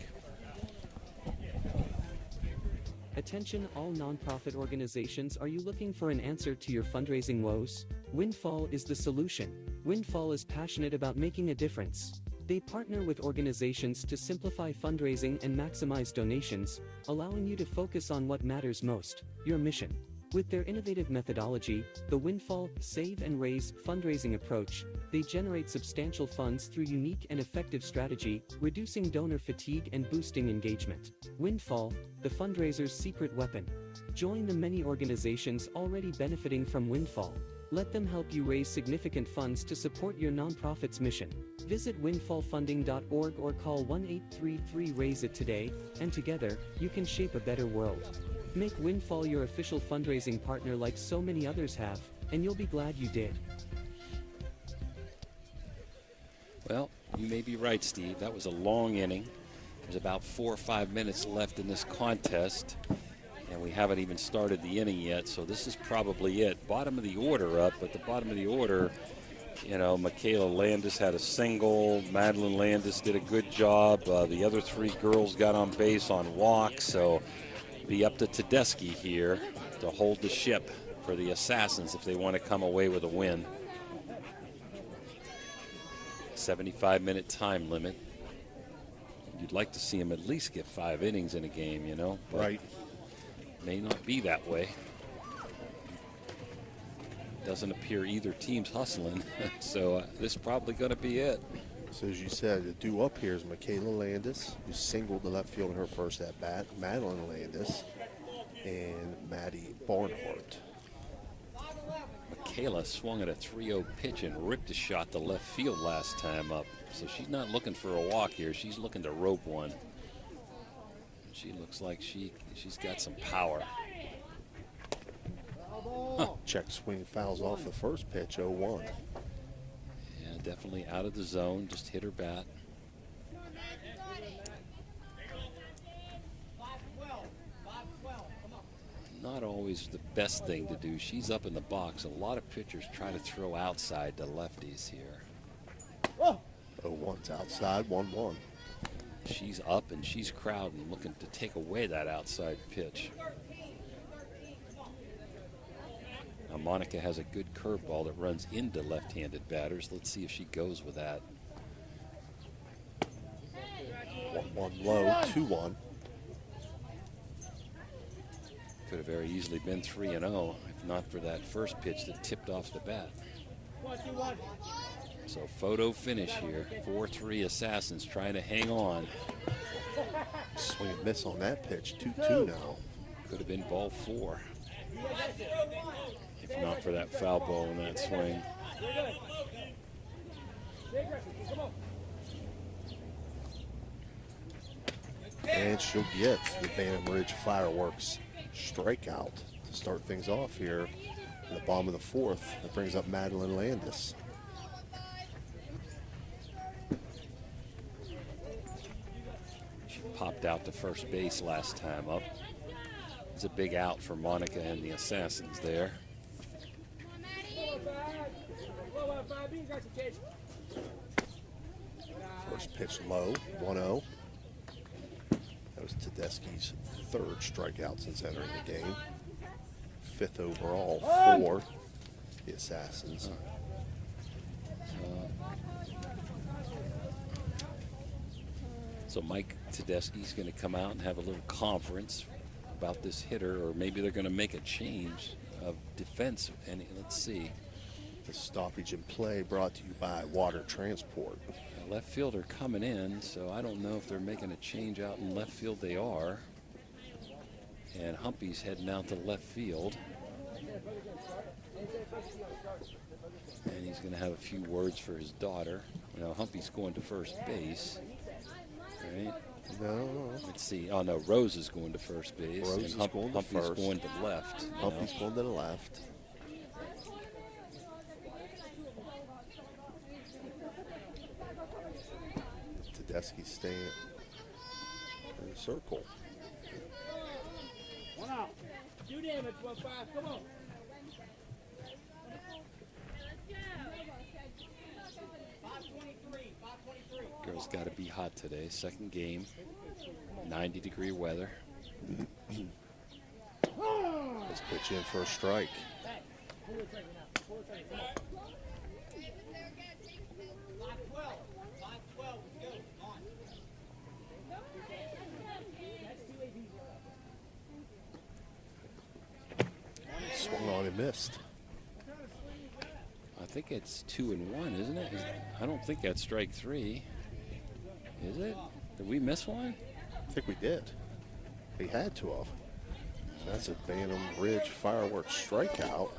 Attention all nonprofit organizations, are you looking for an answer to your fundraising woes? Windfall is the solution. Windfall is passionate about making a difference. They partner with organizations to simplify fundraising and maximize donations, allowing you to focus on what matters most, your mission. With their innovative methodology, the Windfall Save and Raise fundraising approach, they generate substantial funds through unique and effective strategy, reducing donor fatigue and boosting engagement. Windfall, the fundraiser's secret weapon. Join the many organizations already benefiting from Windfall. Let them help you raise significant funds to support your nonprofit's mission. Visit windfallfunding.org or call 1-833-RAISE-IT today, and together, you can shape a better world. Make Windfall your official fundraising partner like so many others have, and you'll be glad you did. Well, you may be right, Steve. That was a long inning. There's about 4 or 5 minutes left in this contest, and we haven't even started the inning yet, so this is probably it. Bottom of the order up, but the bottom of the order, you know, Michaela Landis had a single. Madeline Landis did a good job. The other 3 girls got on base on walks, so be up to Tedeschi here to hold the ship for the Assassins if they want to come away with a win. 75-minute time limit. You'd like to see them at least get 5 innings in a game, you know. But right. May not be that way. Doesn't appear either team's hustling, so this is probably going to be it. So as you said, the due up here is Michaela Landis, who singled to left field in her first at-bat. Madeline Landis and Maddie Barnhart. Michaela swung at a 3-0 pitch and ripped a shot to left field last time up. So she's not looking for a walk here. She's looking to rope one. She looks like she's got some power. Huh. Check swing fouls off the first pitch, 0-1. Yeah, definitely out of the zone. Just hit her bat. Not always the best thing to do. She's up in the box. A lot of pitchers try to throw outside to lefties here. 0-1's outside, 1-1. She's up and she's crowding, looking to take away that outside pitch. Now Monica has a good curveball that runs into left-handed batters. Let's see if she goes with that. 1-1 low, 2-1. Could have very easily been 3-0 if not for that first pitch that tipped off the bat. So photo finish here. 4-3 Assassins trying to hang on. Swing and miss on that pitch, 2-2 now. Could have been ball 4 if not for that foul ball in that swing. And she'll get the Bantam Ridge Fireworks strikeout to start things off here in the bottom of the 4th. That brings up Madeline Landis. She popped out to first base last time up. It's a big out for Monica and the Assassins there. First pitch low, 1-0. That was Tedeschi's 3rd strikeout since entering the game. 5th overall for the Assassins. So Mike Tedeschi's going to come out and have a little conference about this hitter, or maybe they're going to make a change of defense. And let's see. The stoppage in play brought to you by Water Transport. Left fielder coming in, so I don't know if they're making a change out in left field. They are. And Humpy's heading out to left field. And he's going to have a few words for his daughter. You know, Humpy's going to first base. Right? No. Let's see. Oh, no, Rose is going to first base. Rose and is going to Humpy's first. going to left. Humpy's going to the left. Tedeschi's staying in the circle. 1 out. 2 damage, 1-5. Come on. Girls got to be hot today. Second game. 90-degree weather. Let's pitch in for a strike. Swung on and missed. I think it's 2-1, isn't it? I don't think that's strike 3. Is it? Did we miss one? I think we did. We had to have. That's a Bantam Ridge Fireworks strikeout.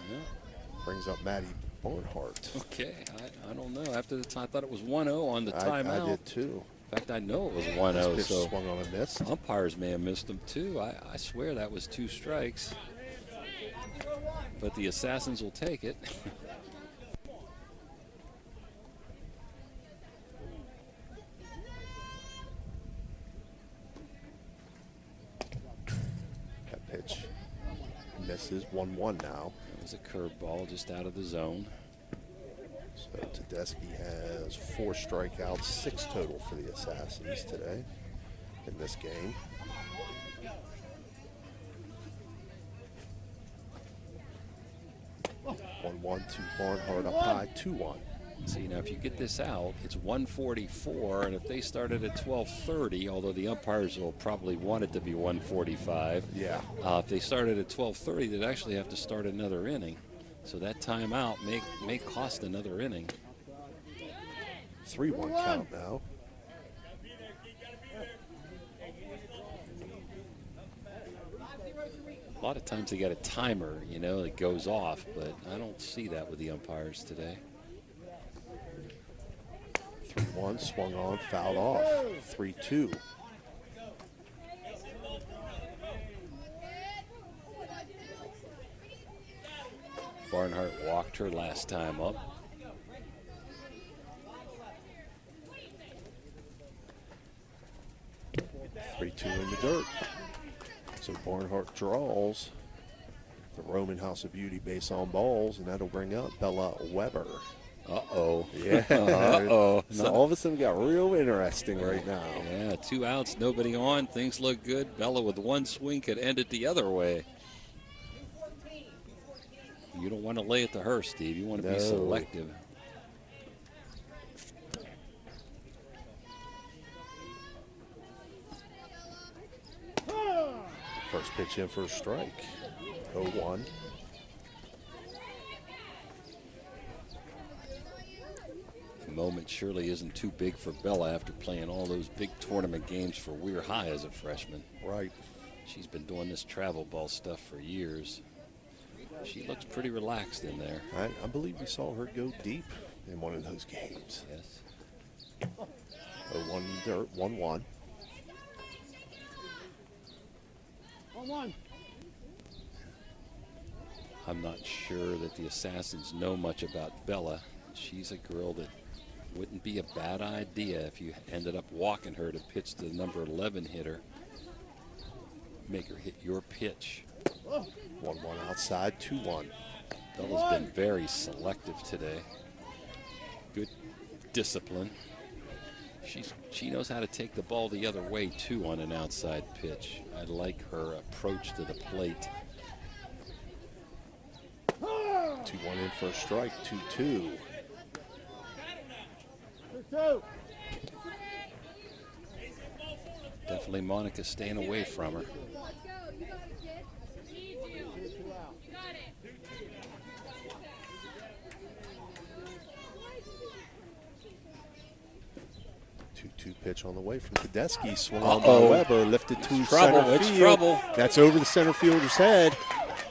Yeah. Brings up Maddie Barnhart. Okay, I don't know. After the time, I thought it was 1-0 on the timeout. I did too. In fact, I know it was 1-0. This pitch So swung on and missed. umpires may have missed them too. I swear that was 2 strikes. But the Assassins will take it. That pitch misses. 1-1 now. That was a curveball just out of the zone. So Tedeschi has 4 strikeouts, 6 total for the Assassins today in this game. One, 2 Barnhart up high, 2-1. See, now if you get this out, it's 144, and if they started at 12:30, although the umpires will probably want it to be 145. Yeah. If they started at 12:30, they'd actually have to start another inning. So that timeout may cost another inning. 3-1 count now. A lot of times they got a timer, you know, that goes off, but I don't see that with the umpires today. 3-1, swung on, fouled off. 3-2. Barnhart walked her last time up. Three-two in the dirt. So Barnhart draws the Roman House of Beauty base on balls, and that'll bring up Bella Weber. Uh-oh. Yeah. Uh-oh. So all of a sudden got real interesting right now. Yeah, 2 outs, nobody on. Things look good. Bella with one swing could end it the other way. You don't want to lay it to her, Steve. You want to be selective. First pitch in for a strike. 0-1. The moment surely isn't too big for Bella after playing all those big tournament games for Weir High as a freshman. Right. She's been doing this travel ball stuff for years. She looks pretty relaxed in there. I believe we saw her go deep in one of those games. Yes. 0-1 dirt, 1-1. 1-1. I'm not sure that the Assassins know much about Bella. She's a girl that wouldn't be a bad idea if you ended up walking her to pitch to the number 11 hitter. Make her hit your pitch. 1-1 outside, 2-1. Bella's been very selective today. Good discipline. She knows how to take the ball the other way, too, on an outside pitch. I like her approach to the plate. 2-1 in for a strike, 2-2. Definitely Monica staying away from her. Two pitch on the way from Tedeschi. Swung on by Weber, lifted to Trouble, center it's field. trouble. That's over the center fielder's head.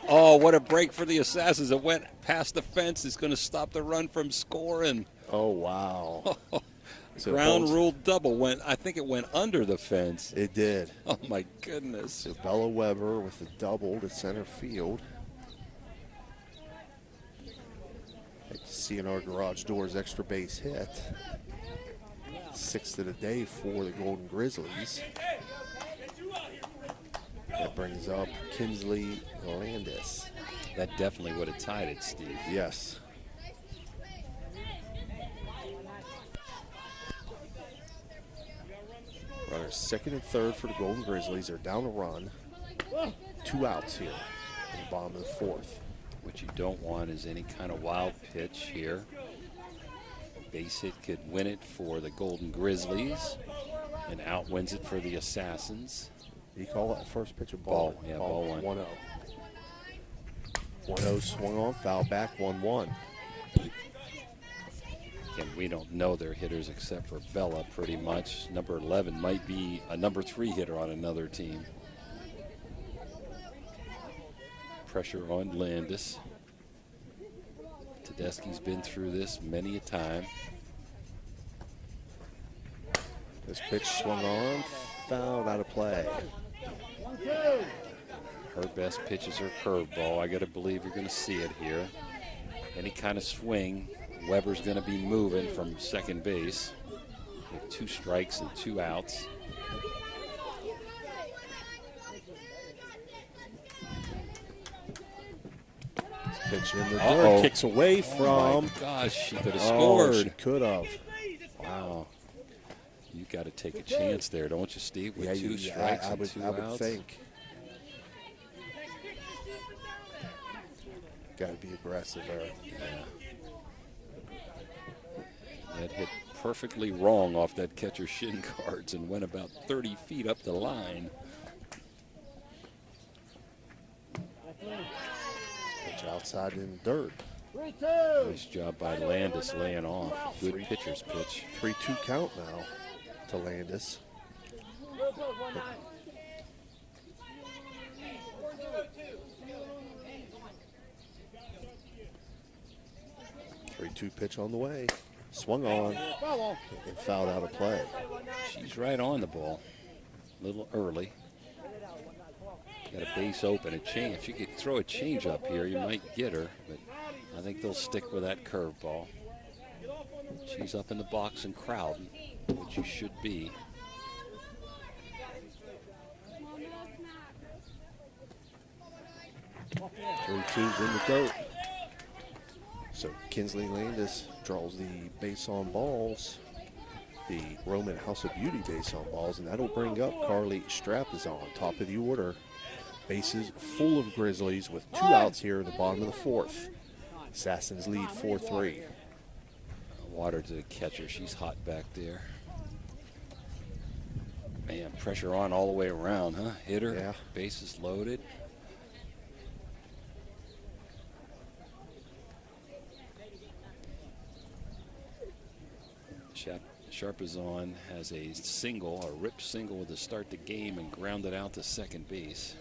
Oh, what a break for the Assassins. It went past the fence. It's going to stop the run from scoring. Oh, wow. So Ground rule double went, I think it went under the fence. It did. Oh, my goodness. So Bella Weber with the double to center field. Like to see in our garage doors extra base hit. 6th of the day for the Golden Grizzlies. That brings up Kinsley Landis. That definitely would have tied it, Steve. Yes. Runners second and third for the Golden Grizzlies. They're down a run. 2 outs here in the bottom of the 4th. What you don't want is any kind of wild pitch here. Base hit could win it for the Golden Grizzlies, and out wins it for the Assassins. You call that first pitch a ball? Yeah, ball one. 1-0. 1-0 swung on, foul back, 1-1. And we don't know their hitters except for Bella pretty much. Number 11 might be a number 3 hitter on another team. Pressure on Landis. Tedeschi's been through this many a time. This pitch swung on, fouled out of play. Her best pitch is her curveball. I got to believe you're going to see it here. Any kind of swing, Weber's going to be moving from second base with 2 strikes and 2 outs. Pitch in the dirt, kicks away from. Oh my gosh, she could have scored. She could have. Wow. You got to take a chance there, don't you, Steve? With 2 strikes and 2 outs. I would think. Got to be aggressive there. Yeah. That hit perfectly wrong off that catcher's shin guards and went about 30 feet up the line. Pitch outside in the dirt. Nice job by Landis laying off. Good pitcher's pitch. 3-2 count now to Landis. 3-2 pitch on the way. Swung on and fouled out of play. She's right on the ball. A little early. Got a base open. If you could throw a change up here, you might get her, but I think they'll stick with that curveball. She's up in the box and crowding, which you should be. Three twos in the dirt. So Kinsley Landis draws the base on balls, the Roman House of Beauty base on balls, and that'll bring up Carly Strapazon, top of the order. Bases full of Grizzlies with 2 outs here in the bottom of the 4th. Assassins lead 4-3. Water to the catcher. She's hot back there. Man, pressure on all the way around, huh? Hitter, yeah. Bases loaded. Sharpazon has a single, a rip single to start the game and grounded out to second base.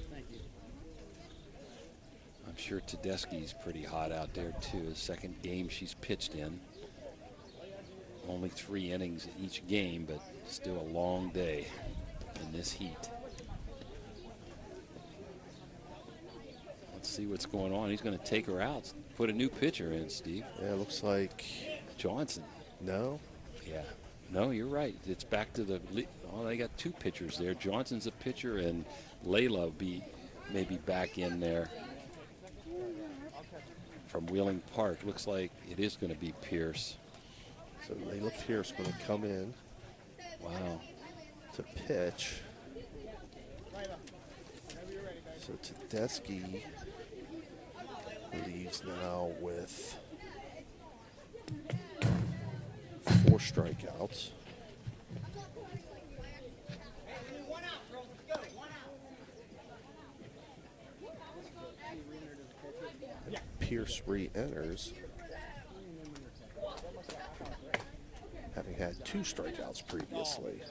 I'm sure Tedeschi's pretty hot out there too. The second game she's pitched in. Only 3 innings in each game, but still a long day in this heat. Let's see what's going on. He's going to take her out, put a new pitcher in, Steve. Yeah, it looks like Johnson. No. Yeah. No, you're right. It's back to the. Oh, they got 2 pitchers there. Johnson's a pitcher, and Layla will be maybe back in there from Wheeling Park. Looks like it is going to be Pierce. So Layla Pierce going to come in. Wow. To pitch. So Tedeschi leaves now with 4 strikeouts. Pierce re-enters, having had 2 strikeouts previously.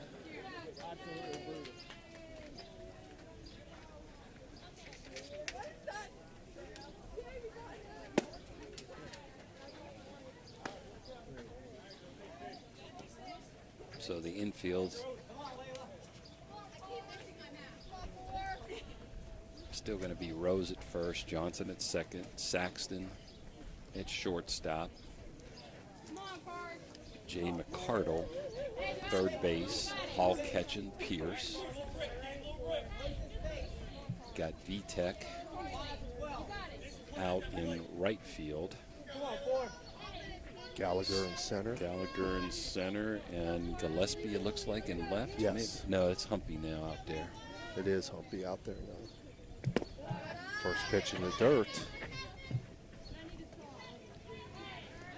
So the infield still going to be Rose at first, Johnson at second, Saxton at shortstop, Jay McCardle third base, Hall catching Pierce. Got Vitek out in right field. Gallagher in center. Gallagher in center, and Gillespie, it looks like, in left. Yes. Maybe? No, it's Humpy now out there. It is Humpy out there now. First pitch in the dirt.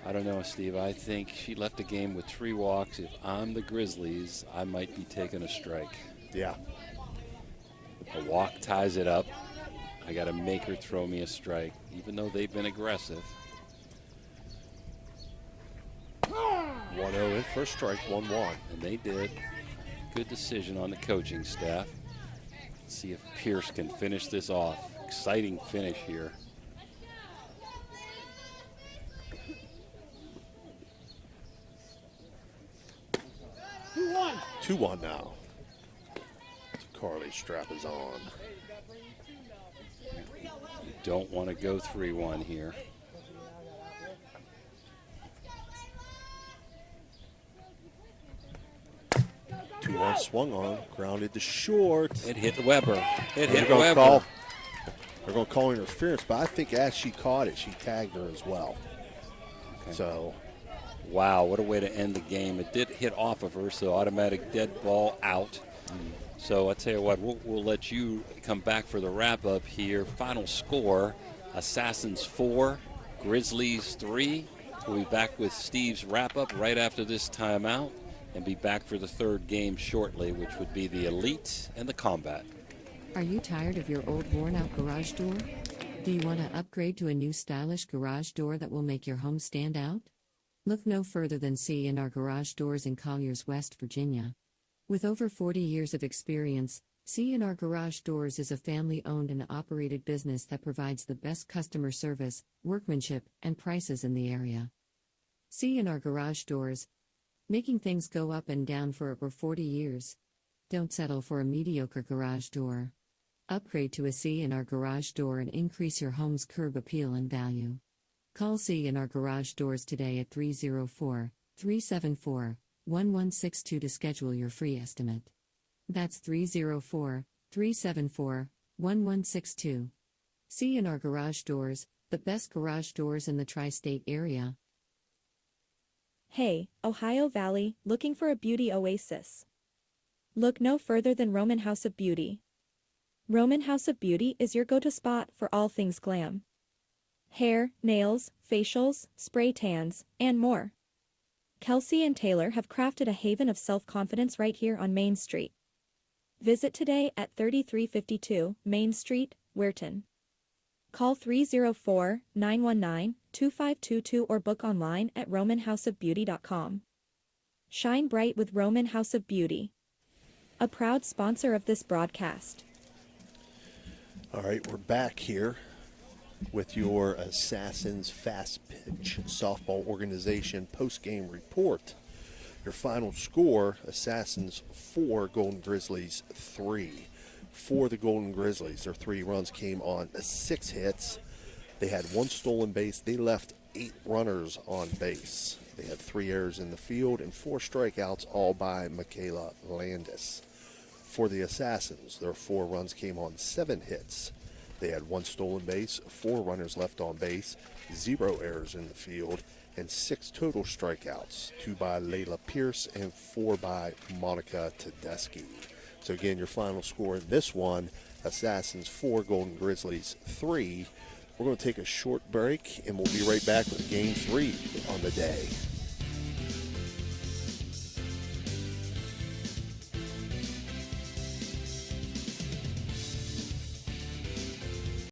I don't know, Steve. I think she left the game with 3 walks. If I'm the Grizzlies, I might be taking a strike. Yeah. A walk ties it up. I got to make her throw me a strike, even though they've been aggressive. 1-0 in first strike, 1-1. And they did. Good decision on the coaching staff. Let's see if Pierce can finish this off. Exciting finish here. Two one now. Carly Strapazon. You don't want to go 3-1 here. Two-one swung on, grounded to short. It hit Weber. It hit They're Weber. They're going to call interference, but I think as she caught it, she tagged her as well. Okay. So, wow, what a way to end the game. It did hit off of her, so automatic dead ball out. So I tell you what, we'll let you come back for the wrap-up here. Final score, Assassins 4, Grizzlies 3. We'll be back with Steve's wrap-up right after this timeout and be back for the third game shortly, which would be the Elite and the Combat. Are you tired of your old worn-out garage door? Do you want to upgrade to a new stylish garage door that will make your home stand out? Look no further than C&R Garage Doors in Colliers, West Virginia. With over 40 years of experience, C&R Garage Doors is a family-owned and operated business that provides the best customer service, workmanship, and prices in the area. C&R Garage Doors. Making things go up and down for over 40 years. Don't settle for a mediocre garage door. Upgrade to a C&R Garage Door and increase your home's curb appeal and value. Call C&R Garage Doors today at 304-374-1162 to schedule your free estimate. That's 304-374-1162. C&R Garage Doors, the best garage doors in the tri-state area. Hey, Ohio Valley, looking for a beauty oasis? Look no further than Roman House of Beauty. Roman House of Beauty is your go-to spot for all things glam. Hair, nails, facials, spray tans, and more. Kelsey and Taylor have crafted a haven of self-confidence right here on Main Street. Visit today at 3352 Main Street, Weirton. Call 304-919-2522 or book online at romanhouseofbeauty.com. Shine bright with Roman House of Beauty, a proud sponsor of this broadcast. All right, we're back here with your Assasins Fast Pitch Softball Organization post-game report. Your final score, Assasins 4, Golden Grizzlies 3. For the Golden Grizzlies, their 3 runs came on 6 hits. They had 1 stolen base. They left 8 runners on base. They had 3 errors in the field and 4 strikeouts, all by Michaela Landis. For the Assassins, their 4 runs came on 7 hits. They had 1 stolen base, 4 runners left on base, 0 errors in the field, and 6 total strikeouts, 2 by Layla Pierce and 4 by Monica Tedeschi. So again, your final score in this one, Assassins 4, Golden Grizzlies 3. We're going to take a short break, and we'll be right back with Game 3 on the day.